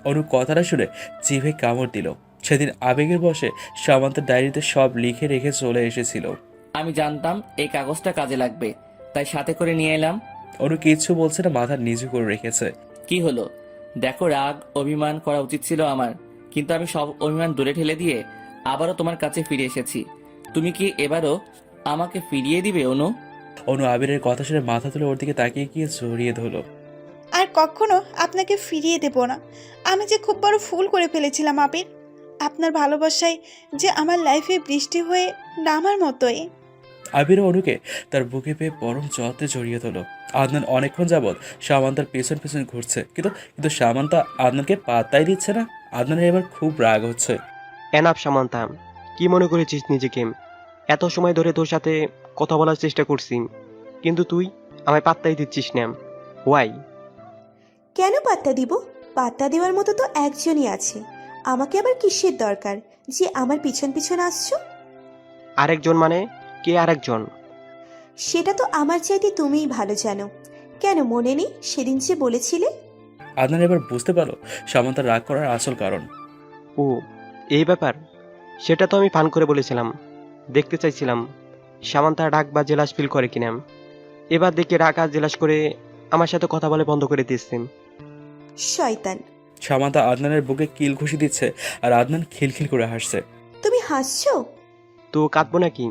অনু কথাটা শুনে জিভে কামড় দিল। সেদিন আবেগের বশে সামান্তার ডায়েরিতে সব লিখে রেখে চলে এসেছিল। আমি জানতাম এই কাগজটা কাজে লাগবে, তাই সাথে করে নিয়ে এলাম। অনু কিচ্ছু বলছে না, মাথা নিচু করে রেখেছে। কি হলো? দেখো, রাগ অভিমান করা উচিত ছিল আমার, কিন্তু আমি সব অভিমান দূরে ঠেলে দিয়ে আবারও তোমার কাছে ফিরে এসেছি। তুমি কি এবারও আমাকে ফিরিয়ে দিবে অনু? অনু আবিরের কথা শুনে মাথা তুলে ওর দিকে তাকিয়ে গিয়ে জড়িয়ে ধরলো। আর কখনো আপনাকে ফিরিয়ে দেব না। আমি যে খুব বড় ভুল করে ফেলেছিলাম আবির। আপনার ভালোবাসায় যে আমার লাইফে বৃষ্টি হয়ে নামার মতোই। আবির অনুকে তার বুকে পেয়ে পরম যত্নে জড়িয়ে ধরলো। আদনান অনেকক্ষণ যাবৎ সামান্তার পেছন পেছন ঘুরছে, কিন্তু সামান্তা আদনানকে পাত্তাই দিচ্ছে না। আদনানের এবার খুব রাগ হচ্ছে। এনাফ সামান্তা, কি মনে করেছিস নিজেকে? এত সময় ধরে তোর সাথে কথা বলার চেষ্টা করছি, কিন্তু তুই আমায় পাত্তাই দিচ্ছিস না। ওয়াই? কেন পাত্তা দিব? পাত্তা দেওয়ার মতো তো একজনই আছে। আমাকে আবার কিসের দরকার যে আমার পিছন পিছন আসছো? আরেকজন মানে? কে আরেকজন? সেটা তো আমার চাইতে তুমিই ভালো জানো। কেন মনে নেই সেদিন যে বলেছিলে? আদনান এবার বুঝতে পারলো সামান্তার রাগ করার আসল কারণ। ও, এই ব্যাপার? সেটা তো আমি ফান করে বলেছিলাম, দেখতে চাইছিলাম সামান্তা রাগ বা জেলাস ফিল করে কিনা। এবার দেখে রাগ আর জেলাস করে আমার সাথে কথা বলে বন্ধ করে দিচ্ছেন। শয়তান! সামান্তা আদনানের বুকে কিল ঘুষি দিচ্ছে আর আদনান খিলখিল করে হাসছে। তুমি হাসছো? তো কাঁদবো নাকি?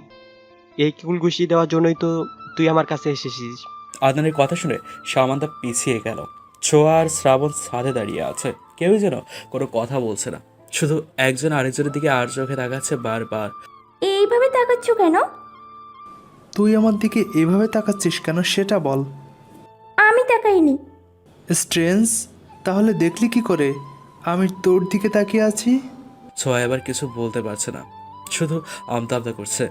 এই কুল ঘুষি দেওয়ার জন্যই তো তুই আমার কাছে এসেছিস। আদনানের কথা শুনে সামান্তা পিছিয়ে গেল। ছোঁয়া আর শ্রাবণ ছাদে দাঁড়িয়ে আছে। কেউই যেন কোনো কথা বলছে না, শুধু একজন আরেকজনের দিকে আর চোখে তাকাচ্ছে বারবার। এইভাবে তাকাচ্ছ কেন? তুই আমার দিকে এভাবে তাকাচ্ছিস কেন সেটা বল। আমি তাকাইনি। স্ট্রেঞ্জ, তাহলে দেখলি কি করে আমি তোর দিকে তাকিয়ে আছি? ছোঁয়া এবার কিছু বলতে পারছে না, শুধু আমতা আমতা করছে।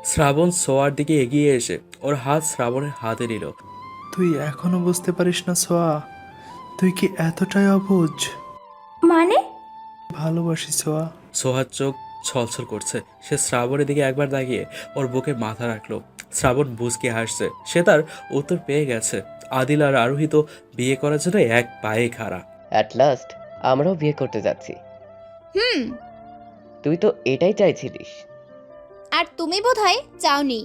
শ্রাবণ ছোঁয়ার দিকে এগিয়ে এসে ওর হাত শ্রাবণের হাতে নিল। তুই এখনো বুঝতে পারিস না ছোঁয়া? তুই কি এতটাই অবুঝ? মানে? ভালোবাসি ছোঁয়া। ছোঁয়ার চোখ ছলছল করছে। সে শ্রাবণের দিকে একবার তাকিয়ে ওর বুকে মাথা রাখলো। শ্রাবণ বুঝকে হাসছে। সে তার উত্তর পেয়ে গেছে। আদিল আর আরোহী তো বিয়ে করার জন্য এক পায়ে খাড়া। অ্যাট লাস্ট আমরাও বিয়ে করতে যাচ্ছি। হুম, তুই তো এটাই চাইছিলিস। আর তুমি বোধহয় চাওনি।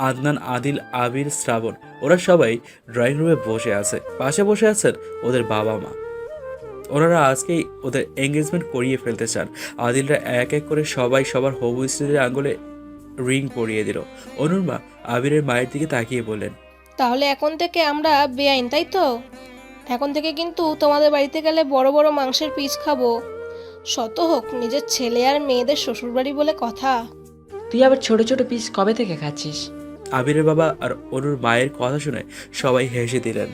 আদনান, আদিল, আবির, শ্রাবণ ওরা সবাই ড্রয়িং রুমে বসে আছে। পাশে বসে আছেন ওদের বাবা মা। ওনারা আজকেই ওদের এঙ্গেজমেন্ট করিয়ে ফেলতে চান। আদিলরা এক এক করে সবাই সবার হবু স্ত্রীদের আঙুলে রিং পরিয়ে দিল। অনুর মা আবিরের মায়ের দিকে তাকিয়ে বললেন, তাহলে এখন থেকে আমরা বেআইন, তাই তো? এখন থেকে কিন্তু তোমাদের বাড়িতে গেলে বড় বড় মাংসের পিস খাবো। শত হোক নিজের ছেলে আর মেয়েদের শ্বশুরবাড়ি বলে কথা। তুই আবার ছোট ছোট পিস কবে থেকে খাচ্ছিস? আবিরের বাবা আর অনুর মায়ের কথা শুনে সবাই হেসে দিলেন।